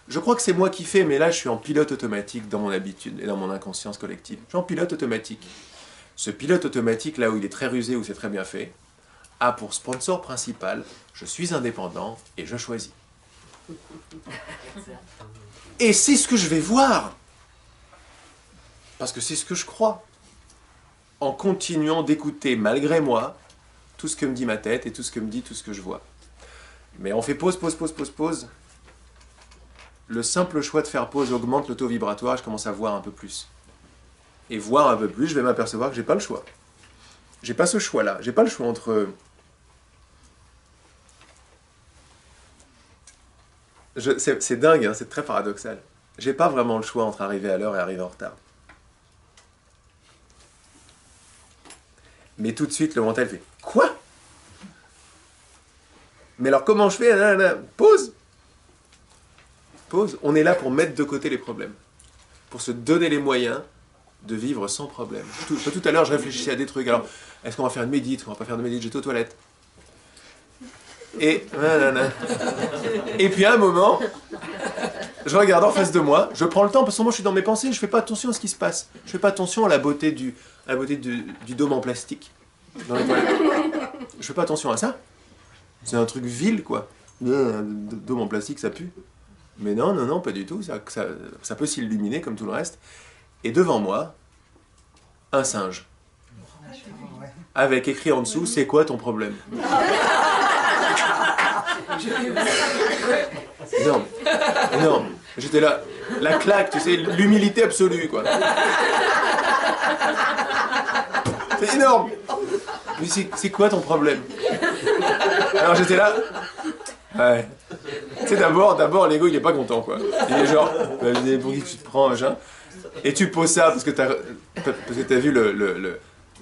Je crois que c'est moi qui fais, mais là je suis en pilote automatique dans mon habitude et dans mon inconscience collective. Je suis en pilote automatique. Ce pilote automatique, là où il est très rusé, où c'est très bien fait, a pour sponsor principal, je suis indépendant et je choisis. Et c'est ce que je vais voir. Parce que c'est ce que je crois. En continuant d'écouter, malgré moi, tout ce que me dit ma tête et tout ce que me dit tout ce que je vois. Mais on fait pause. Le simple choix de faire pause augmente le taux vibratoire et je commence à voir un peu plus. Et voir un peu plus, je vais m'apercevoir que j'ai pas le choix. J'ai pas ce choix-là. J'ai pas le choix entre... C'est dingue, hein, c'est très paradoxal. J'ai pas vraiment le choix entre arriver à l'heure et arriver en retard. Mais tout de suite, le mental fait « Quoi ?» Mais alors comment je fais? Pause. Pause. On est là pour mettre de côté les problèmes. Pour se donner les moyens de vivre sans problème. Tout à l'heure, je réfléchissais à des trucs. Alors, est-ce qu'on va faire une médite? On va pas faire de médite, j'étais aux toilettes. Et puis à un moment, je regarde en face de moi, je prends le temps, parce que moi je suis dans mes pensées, je fais pas attention à ce qui se passe. Je fais pas attention à la beauté du dôme en plastique dans les toilettes. Je fais pas attention à ça. C'est un truc vil, quoi. Un dôme en plastique, ça pue. Mais non, pas du tout. Ça peut s'illuminer comme tout le reste. Et devant moi, un singe. Avec écrit en dessous, c'est quoi ton problème? Non. J'étais là, la claque, tu sais, l'humilité absolue, quoi. C'est énorme. Mais c'est quoi ton problème? Alors j'étais là, ouais. Tu sais, d'abord, l'ego, il est pas content, quoi. Il est genre, bah, pour qui tu te prends, machin. Et tu poses ça parce que t'as vu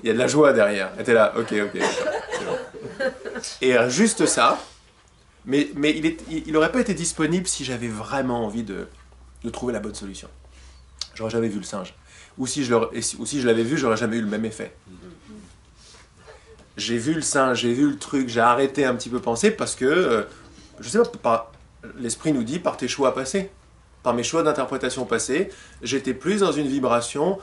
il y a de la joie derrière. Et t'es là, ok, c'est bon. Et juste ça, mais il aurait pas été disponible si j'avais vraiment envie de trouver la bonne solution. J'aurais jamais vu le singe. Ou si je l'avais vu, j'aurais jamais eu le même effet. J'ai vu le singe, j'ai vu le truc, j'ai arrêté un petit peu penser parce que, je sais pas, l'esprit nous dit par tes choix passés, par mes choix d'interprétation passés, j'étais plus dans une vibration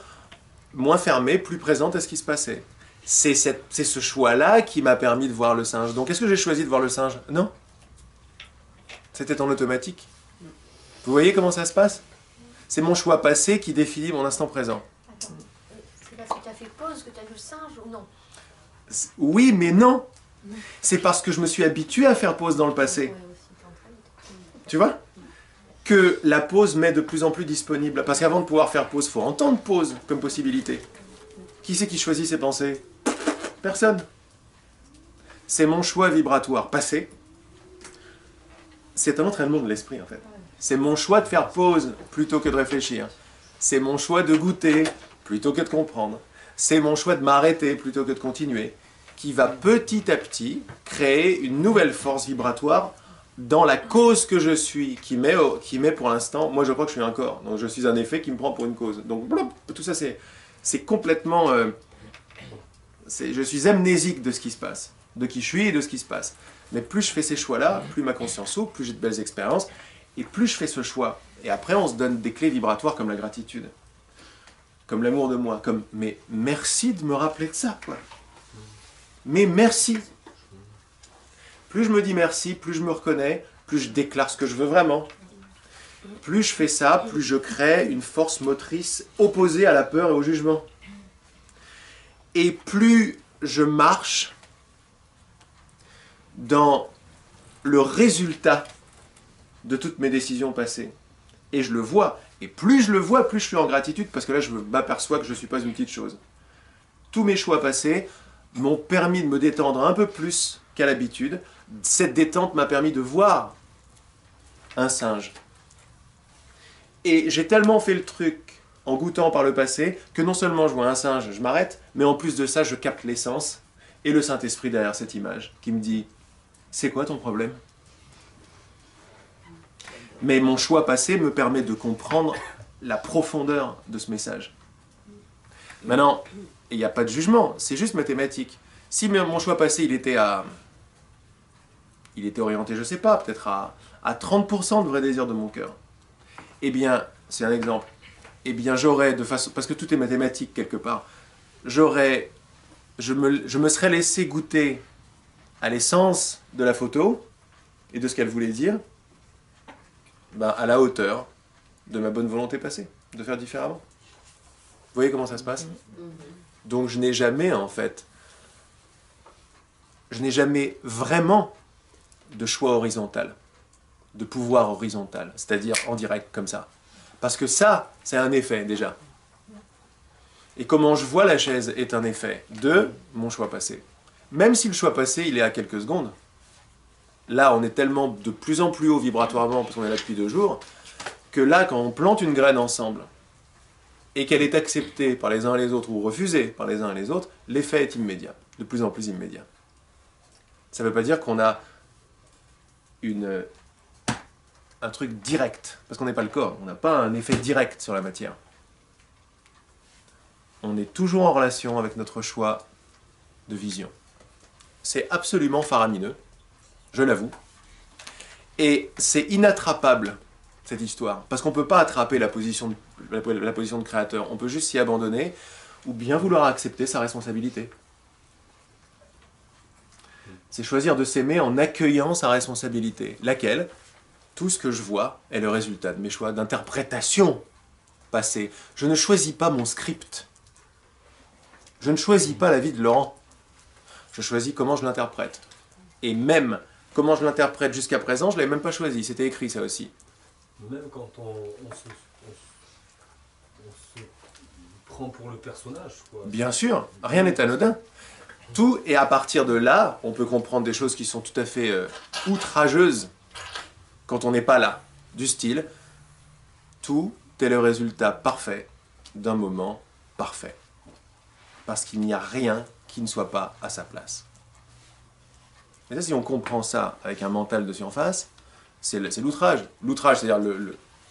moins fermée, plus présente à ce qui se passait. C'est ce choix-là qui m'a permis de voir le singe. Donc est-ce que j'ai choisi de voir le singe? Non. C'était en automatique. Vous voyez comment ça se passe? C'est mon choix passé qui définit mon instant présent. Attends, c'est parce que tu as fait pause que tu as vu le singe ou non? Oui, mais non. C'est parce que je me suis habitué à faire pause dans le passé. Tu vois? Que la pause m'est de plus en plus disponible. Parce qu'avant de pouvoir faire pause, il faut entendre pause comme possibilité. Qui c'est qui choisit ses pensées? Personne. C'est mon choix vibratoire passé. C'est un entraînement de l'esprit, en fait. C'est mon choix de faire pause plutôt que de réfléchir. C'est mon choix de goûter plutôt que de comprendre. C'est mon choix de m'arrêter plutôt que de continuer, qui va petit à petit créer une nouvelle force vibratoire dans la cause que je suis, qui met pour l'instant, moi je crois que je suis un corps, donc je suis un effet qui me prend pour une cause. Donc tout ça c'est complètement... je suis amnésique de ce qui se passe, de qui je suis et de ce qui se passe. Mais plus je fais ces choix-là, plus ma conscience s'ouvre, plus j'ai de belles expériences, et plus je fais ce choix. Et après on se donne des clés vibratoires comme la gratitude, comme l'amour de moi, comme « mais merci de me rappeler de ça, quoi. Mais merci !» Plus je me dis merci, plus je me reconnais, plus je déclare ce que je veux vraiment. Plus je fais ça, plus je crée une force motrice opposée à la peur et au jugement. Et plus je marche dans le résultat de toutes mes décisions passées. Et je le vois. Et plus je le vois, plus je suis en gratitude, parce que là, je m'aperçois que je ne suis pas une petite chose. Tous mes choix passés m'ont permis de me détendre un peu plus qu'à l'habitude. Cette détente m'a permis de voir un singe. Et j'ai tellement fait le truc en goûtant par le passé, que non seulement je vois un singe, je m'arrête, mais en plus de ça, je capte l'essence et le Saint-Esprit derrière cette image, qui me dit « C'est quoi ton problème ?» Mais mon choix passé me permet de comprendre la profondeur de ce message. Maintenant, il n'y a pas de jugement, c'est juste mathématique. Si mon choix passé, il était orienté, je ne sais pas, peut-être à 30% de vrai désir de mon cœur, eh bien, c'est un exemple, eh bien j'aurais, parce que tout est mathématique quelque part, je me serais laissé goûter à l'essence de la photo et de ce qu'elle voulait dire, à la hauteur de ma bonne volonté passée, de faire différemment. Vous voyez comment ça se passe? Donc je n'ai jamais, en fait, vraiment de choix horizontal, de pouvoir horizontal, c'est-à-dire en direct, comme ça. Parce que ça, c'est un effet, déjà. Et comment je vois la chaise est un effet de mon choix passé. Même si le choix passé, il est à quelques secondes. Là, on est tellement de plus en plus haut vibratoirement, parce qu'on est là depuis 2 jours, que là, quand on plante une graine ensemble, et qu'elle est acceptée par les uns et les autres, ou refusée par les uns et les autres, l'effet est immédiat, de plus en plus immédiat. Ça ne veut pas dire qu'on a un truc direct, parce qu'on n'est pas le corps, on n'a pas un effet direct sur la matière. On est toujours en relation avec notre choix de vision. C'est absolument faramineux, je l'avoue, et c'est inattrapable, cette histoire, parce qu'on ne peut pas attraper la position de créateur, on peut juste s'y abandonner, ou bien vouloir accepter sa responsabilité. C'est choisir de s'aimer en accueillant sa responsabilité. Laquelle? Tout ce que je vois est le résultat de mes choix d'interprétation passée. Je ne choisis pas mon script. Je ne choisis pas la vie de Laurent. Je choisis comment je l'interprète. Et même comment je l'interprète jusqu'à présent, je ne l'avais même pas choisi. C'était écrit ça aussi. même quand on se prend pour le personnage, quoi. Bien sûr, rien n'est anodin. Tout, et à partir de là, on peut comprendre des choses qui sont tout à fait outrageuses quand on n'est pas là. Du style, tout est le résultat parfait d'un moment parfait. Parce qu'il n'y a rien qui ne soit pas à sa place. Et ça, si on comprend ça avec un mental de surface, c'est l'outrage. L'outrage, c'est-à-dire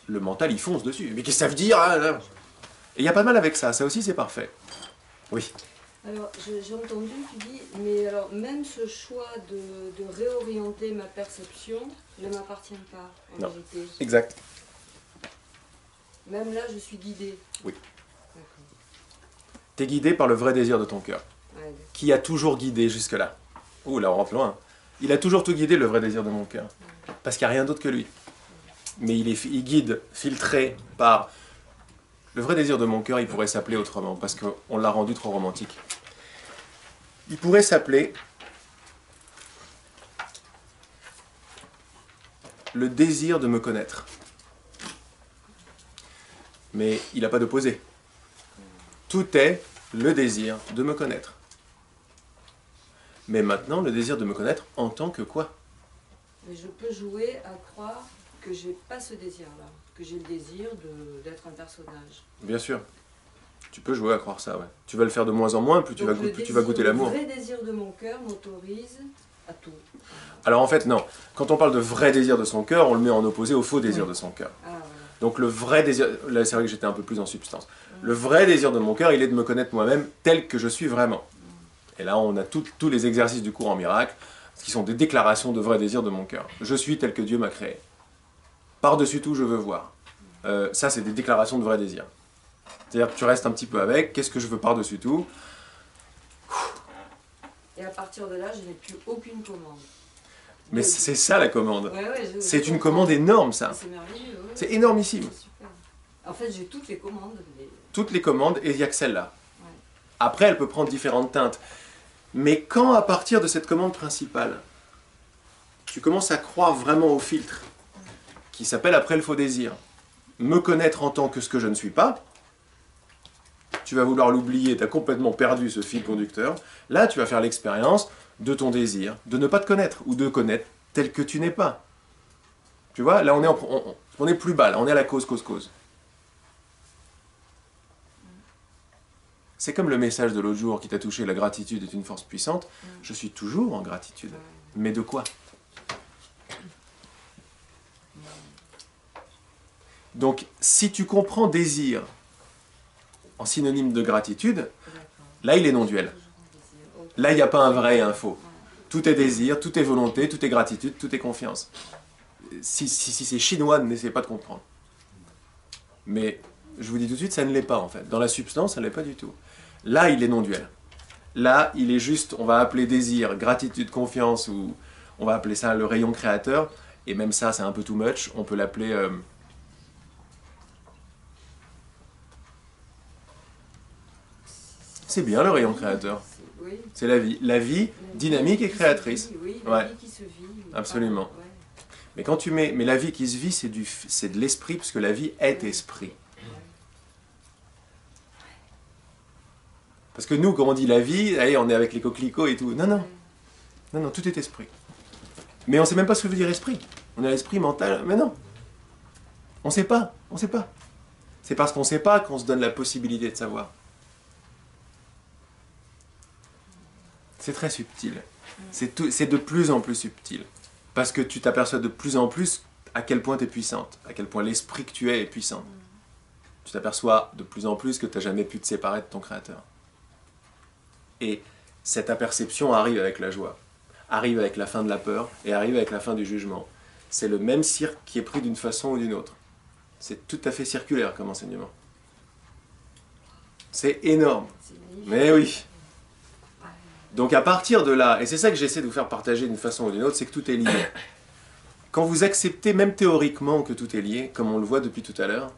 le mental, il fonce dessus. Mais qu'est-ce que ça veut dire hein, là Et il n'y a pas de mal avec ça, ça aussi c'est parfait. Oui. Alors, j'ai entendu, tu dis, mais alors même ce choix de réorienter ma perception ne m'appartient pas, en Non. vérité. Exact. Même là, je suis guidée. Oui. D'accord. Tu es guidé par le vrai désir de ton cœur, Ouais. qui a toujours guidé jusque-là. Ouh, là on rentre loin. Il a toujours tout guidé, le vrai désir de mon cœur. Parce qu'il n'y a rien d'autre que lui. Mais il guide, filtré par... Le vrai désir de mon cœur, il pourrait s'appeler autrement, parce qu'on l'a rendu trop romantique. Il pourrait s'appeler le désir de me connaître. Mais il n'a pas d'opposé. Tout est le désir de me connaître. Mais maintenant, le désir de me connaître en tant que quoi? Mais je peux jouer à croire que j'ai pas ce désir-là, que j'ai le désir d'être un personnage. Bien sûr. Tu peux jouer à croire ça, ouais. Tu vas le faire de moins en moins, plus tu vas goûter l'amour. Le vrai désir de mon cœur m'autorise à tout. Alors en fait, non. Quand on parle de vrai désir de son cœur, on le met en opposé au faux désir de son cœur. Ah, voilà. Donc le vrai désir... Là, c'est vrai que j'étais un peu plus en substance. Le vrai désir de mon cœur, il est de me connaître moi-même tel que je suis vraiment. Et là, on a tous les exercices du courant miracle, qui sont des déclarations de vrai désir de mon cœur. Je suis tel que Dieu m'a créé. Par-dessus tout, je veux voir. Ça, c'est des déclarations de vrai désir. C'est-à-dire que tu restes un petit peu avec, qu'est-ce que je veux par-dessus tout? Et à partir de là, je n'ai plus aucune commande. Mais c'est ça la commande. Ouais, C'est une commande énorme, ça. C'est merveilleux. Ouais. C'est énormissime. C'est super. En fait, j'ai toutes les commandes. Toutes les commandes, et il n'y a que celle-là. Ouais. Après, elle peut prendre différentes teintes. Mais quand, à partir de cette commande principale, tu commences à croire vraiment au filtre, qui s'appelle après le faux désir, me connaître en tant que ce que je ne suis pas, tu vas vouloir l'oublier, tu as complètement perdu ce fil conducteur, là tu vas faire l'expérience de ton désir, de ne pas te connaître, ou de connaître tel que tu n'es pas. Tu vois, là on est plus bas, là on est à la cause. C'est comme le message de l'autre jour qui t'a touché, la gratitude est une force puissante. Je suis toujours en gratitude. Mais de quoi? Donc, si tu comprends désir en synonyme de gratitude, là il est non-duel. Là il n'y a pas un vrai et un faux. Tout est désir, tout est volonté, tout est gratitude, tout est confiance. Si c'est chinois, n'essayez pas de comprendre. Mais je vous dis tout de suite, ça ne l'est pas en fait. Dans la substance, ça ne l'est pas du tout. Là, il est non-duel. Là, il est juste, on va appeler désir, gratitude, confiance, ou on va appeler ça le rayon créateur. Et même ça, c'est un peu too much. On peut l'appeler... C'est bien le rayon créateur. Oui. C'est la vie. La vie dynamique et créatrice. Oui, la Ouais. vie qui se vit. Absolument. Ouais. Mais quand tu mets... Mais la vie qui se vit, c'est de l'esprit, puisque la vie est esprit. Parce que nous, quand on dit la vie, allez, on est avec les coquelicots et tout. Non, non. Non, non, tout est esprit. Mais on ne sait même pas ce que veut dire esprit. On a l'esprit mental, mais non. On ne sait pas, on ne sait pas. C'est parce qu'on ne sait pas qu'on se donne la possibilité de savoir. C'est très subtil. C'est de plus en plus subtil. Parce que tu t'aperçois de plus en plus à quel point tu es puissante, à quel point l'esprit que tu es puissant. Tu t'aperçois de plus en plus que tu n'as jamais pu te séparer de ton Créateur. Et cette aperception arrive avec la joie, arrive avec la fin de la peur et arrive avec la fin du jugement. C'est le même cirque qui est pris d'une façon ou d'une autre. C'est tout à fait circulaire comme enseignement. C'est énorme. Mais oui. Donc à partir de là, et c'est ça que j'essaie de vous faire partager d'une façon ou d'une autre, c'est que tout est lié. Quand vous acceptez même théoriquement que tout est lié, comme on le voit depuis tout à l'heure,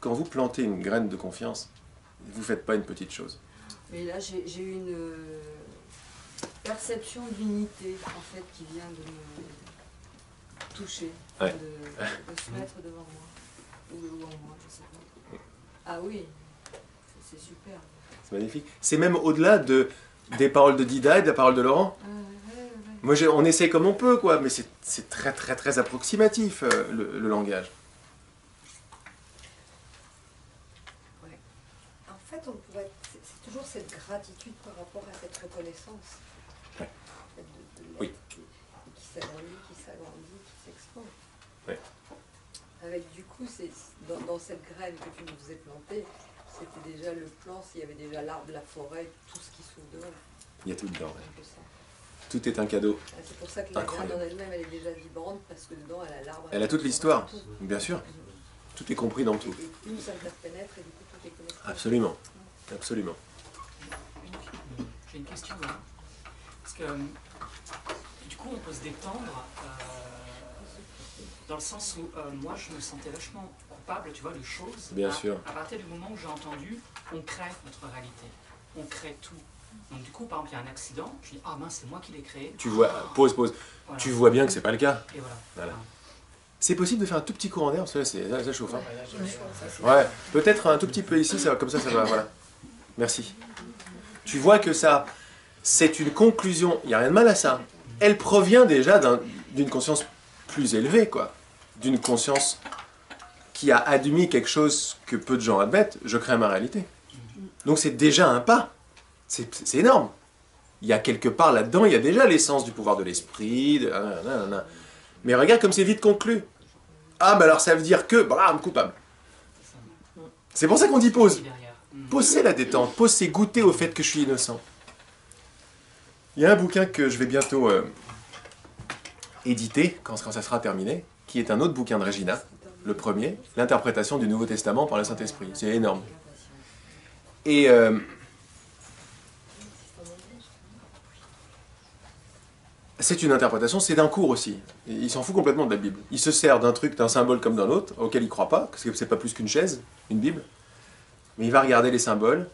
quand vous plantez une graine de confiance, vous ne faites pas une petite chose. Mais là, j'ai eu une perception d'unité, en fait, qui vient toucher, Ouais. de se mettre devant moi, ou en moi, je sais pas. Ah oui, c'est super. C'est magnifique. C'est même au-delà des paroles de Dida et des paroles de Laurent. Moi, on essaie comme on peut, quoi, mais c'est très, très, très approximatif, le langage. Ouais. En fait, on pourrait, c'est toujours cette gratitude par rapport à cette reconnaissance. Ouais. De l'être Oui. qui s'agrandit, qui s'expand. Ouais. Avec du coup, dans cette graine que tu nous ai plantée, c'était déjà le plan, s'il y avait déjà l'arbre, la forêt, tout ce qui s'ouvre dehors. Il y a tout dedans. Ouais. Un peu ça. Tout est un cadeau. C'est pour ça que la Incroyable. graine en elle-même, elle est déjà vibrante, parce que dedans, elle a l'arbre. Elle a toute l'histoire, bien sûr. Tout est compris dans tout. Et tout s'interpénètre et du coup, tout est connecté. Absolument. Absolument. J'ai une question là. Parce que du coup, on peut se détendre dans le sens où moi, je me sentais vachement coupable, tu vois, de choses. Bien sûr. À partir du moment où j'ai entendu, on crée notre réalité. On crée tout. Donc du coup, par exemple, il y a un accident, je dis, ah mince, c'est moi qui l'ai créé. Tu vois, pause. Voilà. Tu vois bien que c'est pas le cas. Et voilà. Voilà. C'est possible de faire un tout petit courant d'air, parce que là, ça chauffe. Hein. Ouais, peut-être un tout petit peu ici, comme ça va. Voilà. Merci. Tu vois que ça, c'est une conclusion, il n'y a rien de mal à ça. Elle provient déjà d'une conscience plus élevée, quoi. D'une conscience qui a admis quelque chose que peu de gens admettent, je crée ma réalité. Donc c'est déjà un pas. C'est énorme. Il y a quelque part là-dedans, il y a déjà l'essence du pouvoir de l'esprit. Mais regarde comme c'est vite conclu. Ah, mais alors ça veut dire que, blam, coupable. C'est pour ça qu'on dit pause. Pause, c'est la détente. Pause, c'est goûter au fait que je suis innocent. Il y a un bouquin que je vais bientôt éditer, quand ça sera terminé, qui est un autre bouquin de Regina, le premier, l'interprétation du Nouveau Testament par le Saint-Esprit. C'est énorme. Et c'est une interprétation, c'est d'un cours aussi. Il s'en fout complètement de la Bible. Il se sert d'un truc, d'un symbole comme d'un autre, auquel il ne croit pas, parce que c'est pas plus qu'une chaise, une Bible. Mais il va regarder les symboles,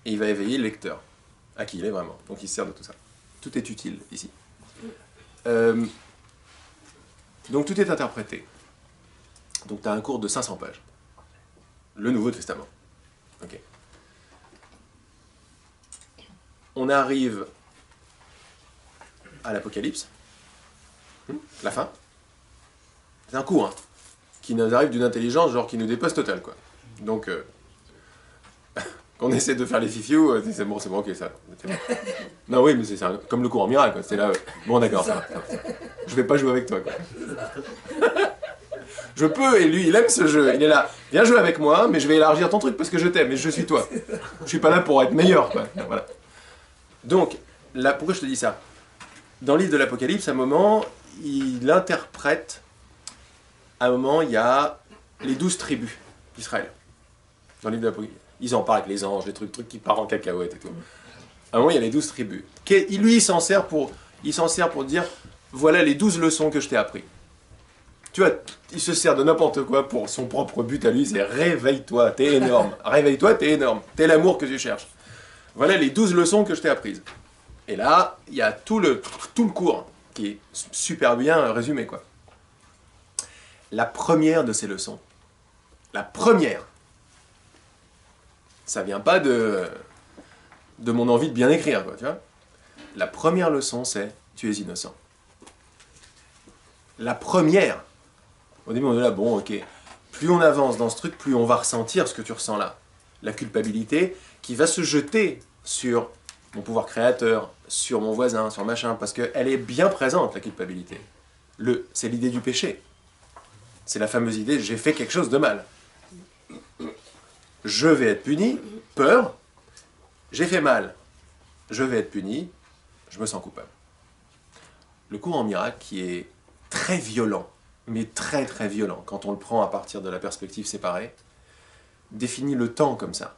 et il va éveiller le lecteur, à qui il est vraiment. Donc il se sert de tout ça. Tout est utile ici. Donc tout est interprété. Donc tu as un cours de 500 pages. Le Nouveau Testament. Ok. On arrive à l'Apocalypse, la fin. C'est un coup, hein, qui nous arrive d'une intelligence genre qui nous dépasse total, quoi. Donc, on essaie de faire les fifiou, c'est bon, ok, ça. Bon. Non, oui, mais c'est comme le cours en miracle, quoi. C'est là, bon, d'accord, ça. Je vais pas jouer avec toi, quoi. Je peux, et lui, il aime ce jeu. Il est là, viens jouer avec moi, mais je vais élargir ton truc parce que je t'aime, et je suis toi. Je suis pas là pour être meilleur, quoi. Voilà. Donc, là, pourquoi je te dis ça? Dans le livre de l'Apocalypse, à un moment, il interprète, à un moment, il y a les 12 tribus d'Israël. Dans le livre de l'Apocalypse. Ils en parlent avec les anges, les trucs qui partent en cacahuète et tout. À un moment, il y a les 12 tribus. Lui, il s'en sert pour dire, voilà les 12 leçons que je t'ai appris. Tu vois, il se sert de n'importe quoi pour son propre but à lui, c'est réveille-toi, t'es énorme. Réveille-toi, t'es énorme. T'es l'amour que tu cherches. Voilà les 12 leçons que je t'ai apprises. Et là, il y a tout le cours qui est super bien résumé, quoi. La première de ces leçons, la première, ça vient pas de mon envie de bien écrire, quoi, tu vois. La première leçon, c'est tu es innocent. La première. Au début, on est là, bon, ok. Plus on avance dans ce truc, plus on va ressentir ce que tu ressens là. La culpabilité qui va se jeter sur mon pouvoir créateur, sur mon voisin, sur machin, parce qu'elle est bien présente, la culpabilité. C'est l'idée du péché. C'est la fameuse idée, j'ai fait quelque chose de mal. Je vais être puni, peur, j'ai fait mal, je vais être puni, je me sens coupable. Le cours en miracle, qui est très violent, mais très très violent, quand on le prend à partir de la perspective séparée, définit le temps comme ça.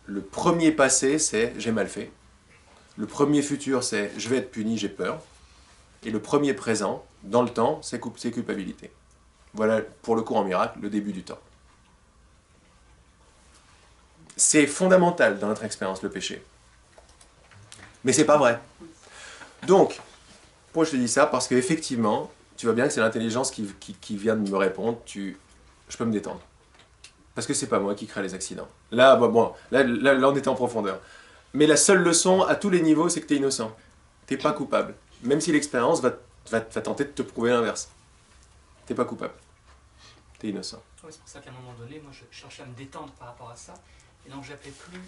Le premier passé, c'est j'ai mal fait. Le premier futur, c'est je vais être puni, j'ai peur. Et le premier présent, dans le temps, c'est culpabilité. Voilà, pour le cours en miracle, le début du temps. C'est fondamental dans notre expérience, le péché. Mais c'est pas vrai. Donc, Pourquoi je te dis ça? Parce qu'effectivement, tu vois bien que c'est l'intelligence qui vient de me répondre, je peux me détendre. Parce que c'est pas moi qui crée les accidents. Là, là, on était en profondeur. Mais la seule leçon, à tous les niveaux, c'est que tu es innocent. Tu n'es pas coupable. Même si l'expérience va tenter de te prouver l'inverse. Tu n'es pas coupable. Tu es innocent. Ouais, c'est pour ça qu'à un moment donné, moi, je cherchais à me détendre par rapport à ça. Et donc, j'appelais plus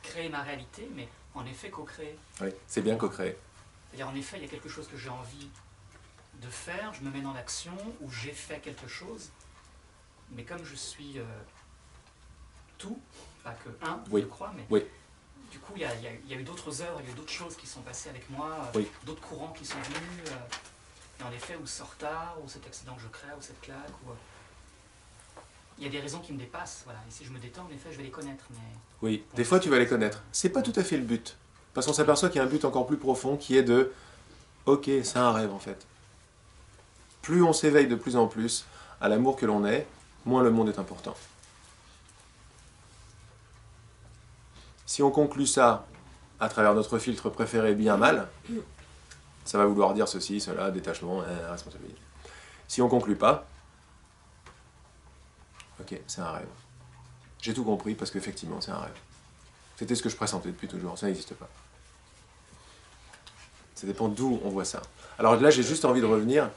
créer ma réalité, mais en effet, co-créer. Oui, c'est bien co-créer. C'est-à-dire, en effet, il y a quelque chose que j'ai envie de faire, je me mets dans l'action, ou j'ai fait quelque chose, mais comme je suis tout, pas que un, oui. je crois, mais oui. Du coup, il y a eu d'autres œuvres, il y a eu d'autres choses qui sont passées avec moi, oui. D'autres courants qui sont venus, et en effet, ou ce retard, ou cet accident que je crée, ou cette claque, ou... Il y a des raisons qui me dépassent, voilà. Et si je me détends, en effet, je vais les connaître, mais... Oui, des fois tu vas les connaître. C'est pas tout à fait le but. Parce qu'on s'aperçoit qu'il y a un but encore plus profond qui est de... Ok, c'est un rêve en fait. Plus on s'éveille de plus en plus à l'amour que l'on est, moins le monde est important. Si on conclut ça à travers notre filtre préféré bien mal, ça va vouloir dire ceci, cela, détachement, responsabilité. Si on conclut pas, ok, c'est un rêve. J'ai tout compris parce qu'effectivement c'est un rêve. C'était ce que je pressentais depuis toujours, ça n'existe pas. Ça dépend d'où on voit ça. Alors là j'ai juste envie de revenir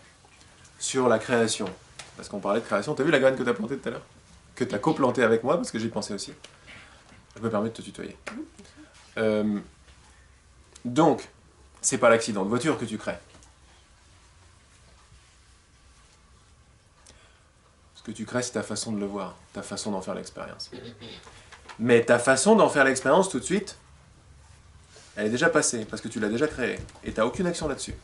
sur la création. Parce qu'on parlait de création. T'as vu la graine que t'as plantée tout à l'heure? Que t'as coplantée avec moi, parce que j'y pensais aussi. Je me permets de te tutoyer. Donc, c'est pas l'accident de voiture que tu crées. Ce que tu crées, c'est ta façon de le voir, ta façon d'en faire l'expérience. Mais ta façon d'en faire l'expérience tout de suite, elle est déjà passée, parce que tu l'as déjà créée. Et t'as aucune action là-dessus.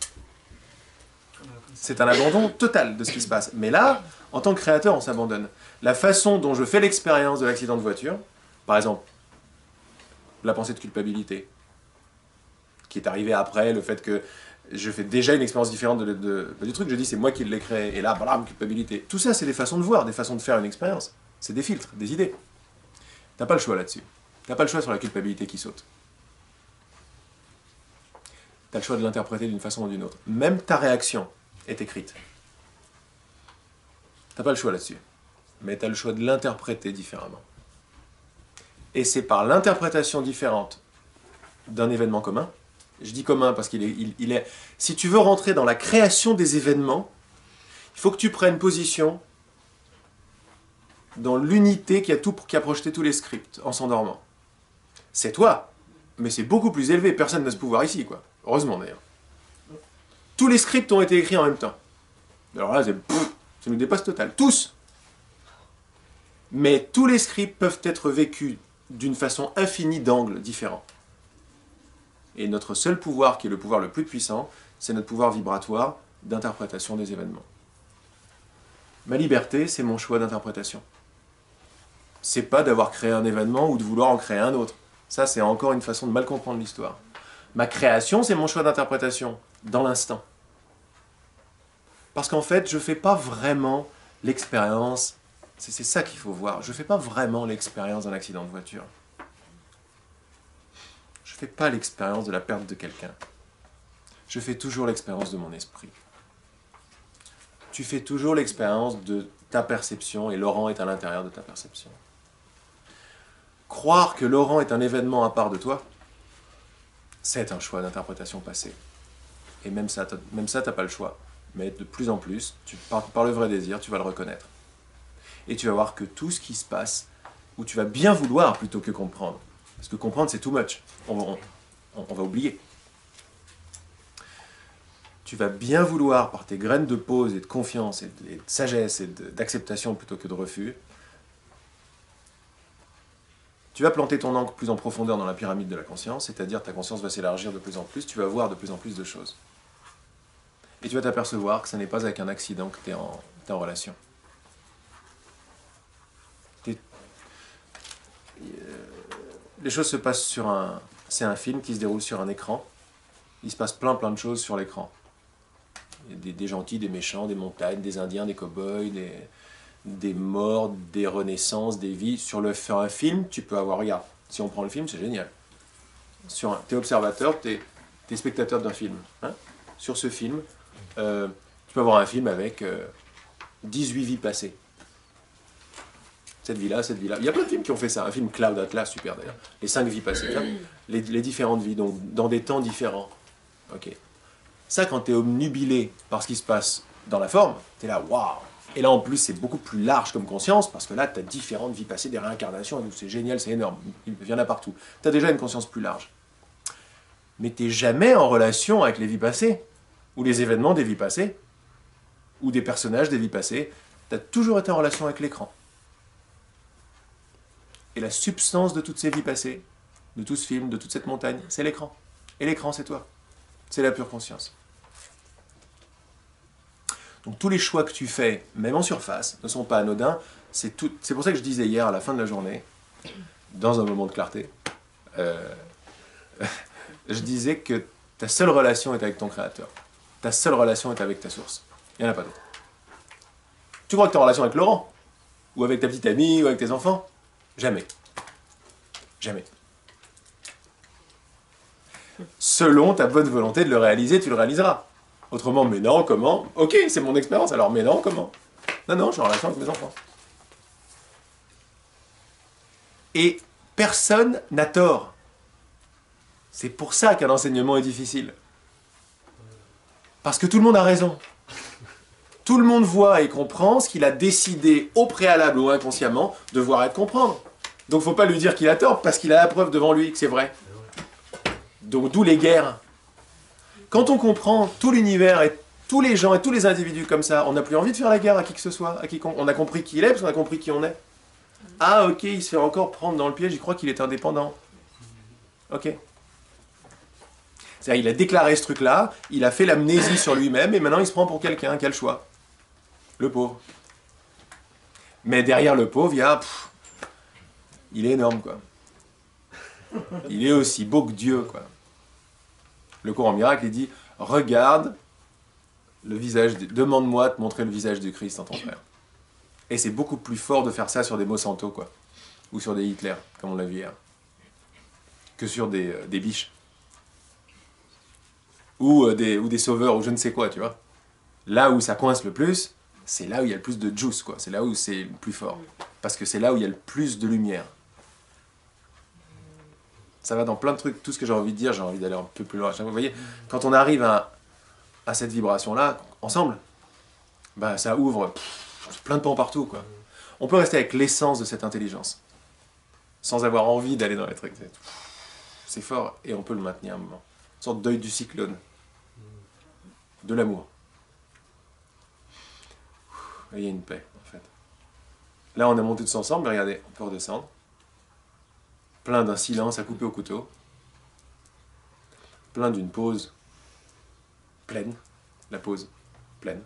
C'est un abandon total de ce qui se passe. Mais là, en tant que créateur, on s'abandonne. La façon dont je fais l'expérience de l'accident de voiture, par exemple, la pensée de culpabilité, qui est arrivée après, le fait que je fais déjà une expérience différente du truc, je dis c'est moi qui l'ai créé, et là, blam, culpabilité. Tout ça, c'est des façons de voir, des façons de faire une expérience. C'est des filtres, des idées. T'as pas le choix là-dessus. T'as pas le choix sur la culpabilité qui saute. T'as le choix de l'interpréter d'une façon ou d'une autre. Même ta réaction est écrite. T'as pas le choix là-dessus. Mais t'as le choix de l'interpréter différemment. Et c'est par l'interprétation différente d'un événement commun. Je dis commun parce qu'il est... Si tu veux rentrer dans la création des événements, il faut que tu prennes position dans l'unité qui a projeté tous les scripts en s'endormant. C'est toi, mais c'est beaucoup plus élevé. Personne n'a ce pouvoir ici, quoi. Heureusement, d'ailleurs. Tous les scripts ont été écrits en même temps. Alors là, ça nous dépasse total. Tous! Mais tous les scripts peuvent être vécus d'une façon infinie d'angles différents. Et notre seul pouvoir, qui est le pouvoir le plus puissant, c'est notre pouvoir vibratoire d'interprétation des événements. Ma liberté, c'est mon choix d'interprétation. C'est pas d'avoir créé un événement ou de vouloir en créer un autre. Ça, c'est encore une façon de mal comprendre l'histoire. Ma création, c'est mon choix d'interprétation, dans l'instant. Parce qu'en fait, je fais pas vraiment l'expérience. C'est ça qu'il faut voir. Je fais pas vraiment l'expérience d'un accident de voiture. Je fais pas l'expérience de la perte de quelqu'un. Je fais toujours l'expérience de mon esprit. Tu fais toujours l'expérience de ta perception et Laurent est à l'intérieur de ta perception. Croire que Laurent est un événement à part de toi, c'est un choix d'interprétation passée. Et même ça, t'as pas le choix. Mais de plus en plus, par le vrai désir, tu vas le reconnaître. Et tu vas voir que tout ce qui se passe, où tu vas bien vouloir plutôt que comprendre. Parce que comprendre, c'est too much. On va oublier. Tu vas bien vouloir, par tes graines de pause et de confiance, et de sagesse, et d'acceptation plutôt que de refus, tu vas planter ton ancre plus en profondeur dans la pyramide de la conscience, c'est-à-dire ta conscience va s'élargir de plus en plus, tu vas voir de plus en plus de choses. Et tu vas t'apercevoir que ce n'est pas avec un accident que tu es en relation. Les choses se passent sur un... C'est un film qui se déroule sur un écran. Il se passe plein de choses sur l'écran. Il y a des gentils, des méchants, des montagnes, des indiens, des cow-boys, des morts, des renaissances, des vies. Sur un film, tu peux avoir... Regarde, si on prend le film, c'est génial. T'es observateur, t'es spectateur d'un film. Hein? sur ce film, tu peux avoir un film avec 18 vies passées. Cette vie-là, cette vie-là. Il y a plein de films qui ont fait ça. Un film Cloud Atlas, super d'ailleurs. Les 5 vies passées. Les différentes vies, donc dans des temps différents. Ok. Ça, quand tu es obnubilé par ce qui se passe dans la forme, tu es là, waouh. Et là, en plus, c'est beaucoup plus large comme conscience, parce que là, tu as différentes vies passées, des réincarnations, et c'est génial, c'est énorme. Il y en a partout. Tu as déjà une conscience plus large. Mais tu n'es jamais en relation avec les vies passées, ou les événements des vies passées, ou des personnages des vies passées. Tu as toujours été en relation avec l'écran. Et la substance de toutes ces vies passées, de tout ce film, de toute cette montagne, c'est l'écran. Et l'écran, c'est toi. C'est la pure conscience. Donc tous les choix que tu fais, même en surface, ne sont pas anodins. C'est pour ça que je disais hier, à la fin de la journée, dans un moment de clarté, je disais que ta seule relation est avec ton Créateur. Ta seule relation est avec ta source. Il n'y en a pas d'autre. Tu crois que tu es en relation avec Laurent? Ou avec ta petite amie, ou avec tes enfants? Jamais. Jamais. Selon ta bonne volonté de le réaliser, tu le réaliseras. Autrement, mais non, comment? Ok, c'est mon expérience, alors mais non, comment? Non, je suis en relation avec mes enfants. Et personne n'a tort. C'est pour ça qu'un enseignement est difficile. Parce que tout le monde a raison. Tout le monde voit et comprend ce qu'il a décidé au préalable ou inconsciemment de voir et de comprendre. Donc il ne faut pas lui dire qu'il a tort, parce qu'il a la preuve devant lui que c'est vrai. Donc d'où les guerres. Quand on comprend tout l'univers et tous les gens et tous les individus comme ça, on n'a plus envie de faire la guerre à qui que ce soit. À quiconque. On a compris qui il est, parce qu'on a compris qui on est. Ah ok, il se fait encore prendre dans le piège, il croit qu'il est indépendant. Ok. C'est-à-dire il a déclaré ce truc-là, il a fait l'amnésie sur lui-même, et maintenant il se prend pour quelqu'un, quel choix? Le pauvre. Mais derrière le pauvre, il y a... il est énorme, quoi. Il est aussi beau que Dieu, quoi. Le courant miracle, il dit, regarde le visage, demande-moi de te montrer le visage du Christ en ton frère. Et c'est beaucoup plus fort de faire ça sur des Monsanto, quoi. Ou sur des Hitler, comme on l'a vu hier. Que sur des biches. Ou des sauveurs, ou je ne sais quoi, tu vois. Là où ça coince le plus, c'est là où il y a le plus de juice, quoi. C'est là où c'est le plus fort. Parce que c'est là où il y a le plus de lumière. Ça va dans plein de trucs. Tout ce que j'ai envie de dire, j'ai envie d'aller un peu plus loin. Vous voyez, quand on arrive à cette vibration-là, ensemble, bah, ça ouvre plein de pans partout, quoi. On peut rester avec l'essence de cette intelligence, sans avoir envie d'aller dans les trucs. C'est fort, et on peut le maintenir un moment. Une sorte d'œil du cyclone. De l'amour. Et il y a une paix, en fait. Là, on a monté tous ensemble, mais regardez, on peut redescendre. Plein d'un silence à couper au couteau. Plein d'une pause pleine. La pause pleine.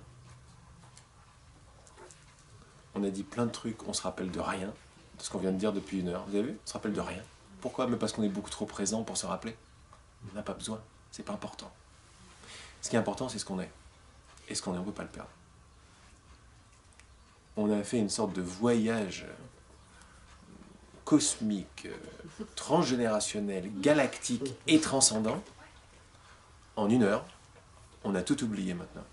On a dit plein de trucs, on se rappelle de rien, de ce qu'on vient de dire depuis 1 heure. Vous avez vu? On se rappelle de rien. Pourquoi? Mais parce qu'on est beaucoup trop présent pour se rappeler. On n'a pas besoin, c'est pas important. Ce qui est important, c'est ce qu'on est. Et ce qu'on est, on ne peut pas le perdre. On a fait une sorte de voyage cosmique, transgénérationnel, galactique et transcendant. En 1 heure, on a tout oublié maintenant.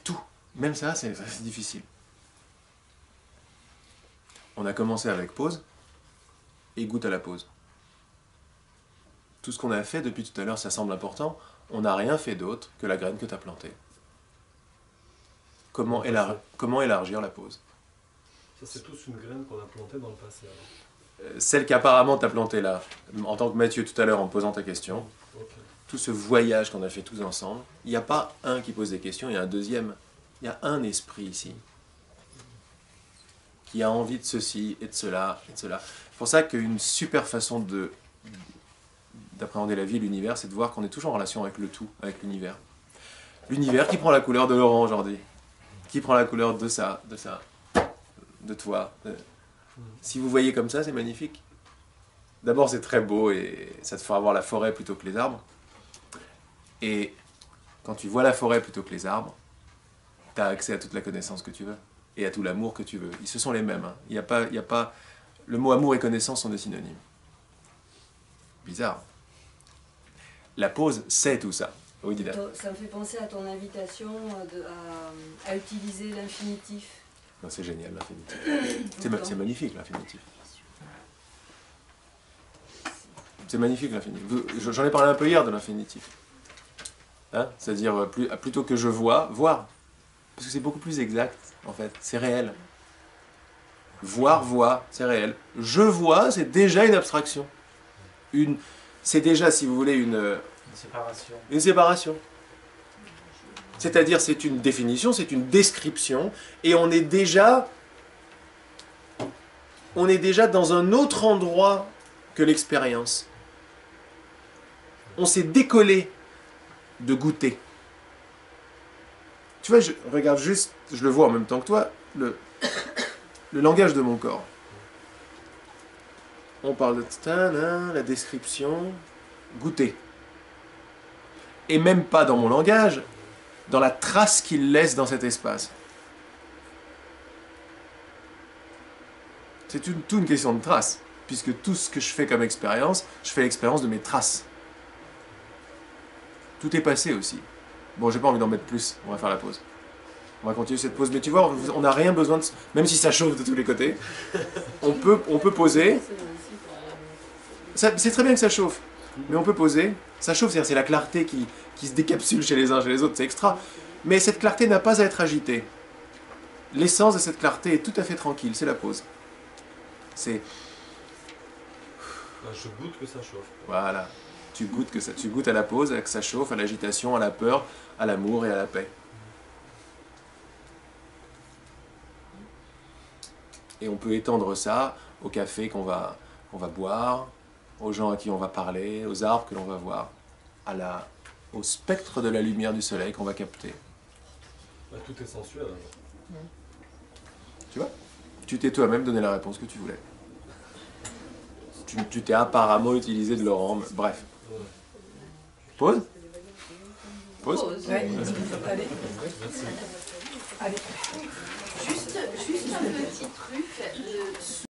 Tout. Même ça, c'est difficile. On a commencé avec pause et goûte à la pause. Tout ce qu'on a fait depuis tout à l'heure, ça semble important. On n'a rien fait d'autre que la graine que tu as plantée. Comment élargir la pause? Ça, c'est tous une graine qu'on a plantée dans le passé. Celle qu'apparemment tu as plantée là, en tant que Mathieu tout à l'heure en posant ta question. Okay. Tout ce voyage qu'on a fait tous ensemble, il n'y a pas un qui pose des questions, il y a un deuxième. Il y a un esprit ici qui a envie de ceci et de cela et de cela. C'est pour ça qu'une super façon d'appréhender la vie et l'univers, c'est de voir qu'on est toujours en relation avec le tout, avec l'univers. L'univers qui prend la couleur de Laurent aujourd'hui, qui prend la couleur de ça, de toi. Si vous voyez comme ça, c'est magnifique. D'abord, c'est très beau et ça te fera voir la forêt plutôt que les arbres. Et quand tu vois la forêt plutôt que les arbres, tu as accès à toute la connaissance que tu veux et à tout l'amour que tu veux. Ce sont les mêmes. Hein. Il y a pas... Le mot amour et connaissance sont des synonymes. Bizarre. La pause, c'est tout ça. Oui, Dina. Ça me fait penser à ton invitation à utiliser l'infinitif. Non, c'est génial, l'infinitif. C'est magnifique, l'infinitif. C'est magnifique, l'infinitif. J'en ai parlé un peu hier de l'infinitif. Hein? C'est-à-dire, plutôt que je vois, voir. Parce que c'est beaucoup plus exact, en fait. C'est réel. Voir, voit, c'est réel. Je vois, c'est déjà une abstraction. C'est déjà, si vous voulez, une séparation. Une séparation. C'est-à-dire, c'est une définition, c'est une description, et on est déjà dans un autre endroit que l'expérience. On s'est décollé de goûter. Tu vois, regarde juste, je le vois en même temps que toi, le langage de mon corps. On parle de la description, goûter. Et même pas dans mon langage, dans la trace qu'il laisse dans cet espace. C'est tout une question de trace, puisque tout ce que je fais comme expérience, je fais l'expérience de mes traces. Tout est passé aussi. Bon, j'ai pas envie d'en mettre plus, on va faire la pause. On va continuer cette pause, mais tu vois, on n'a rien besoin de... Même si ça chauffe de tous les côtés, on peut poser. C'est très bien que ça chauffe, mais on peut poser. Ça chauffe, c'est-à-dire c'est la clarté qui se décapsule chez les uns, chez les autres, c'est extra. Mais cette clarté n'a pas à être agitée. L'essence de cette clarté est tout à fait tranquille, c'est la pause. C'est... Je goûte que ça chauffe. Voilà. Tu goûtes à la pause, que ça chauffe, à l'agitation, à la peur, à l'amour et à la paix. Et on peut étendre ça au café qu'on va boire, aux gens à qui on va parler, aux arbres que l'on va voir, au spectre de la lumière du soleil qu'on va capter. Bah, tout est sensuel alors. Tu vois? Tu t'es toi-même donné la réponse que tu voulais. Tu t'es apparemment utilisé de Laurent, bref. Pause? Pause? Ouais. Allez. Merci. Juste un petit truc.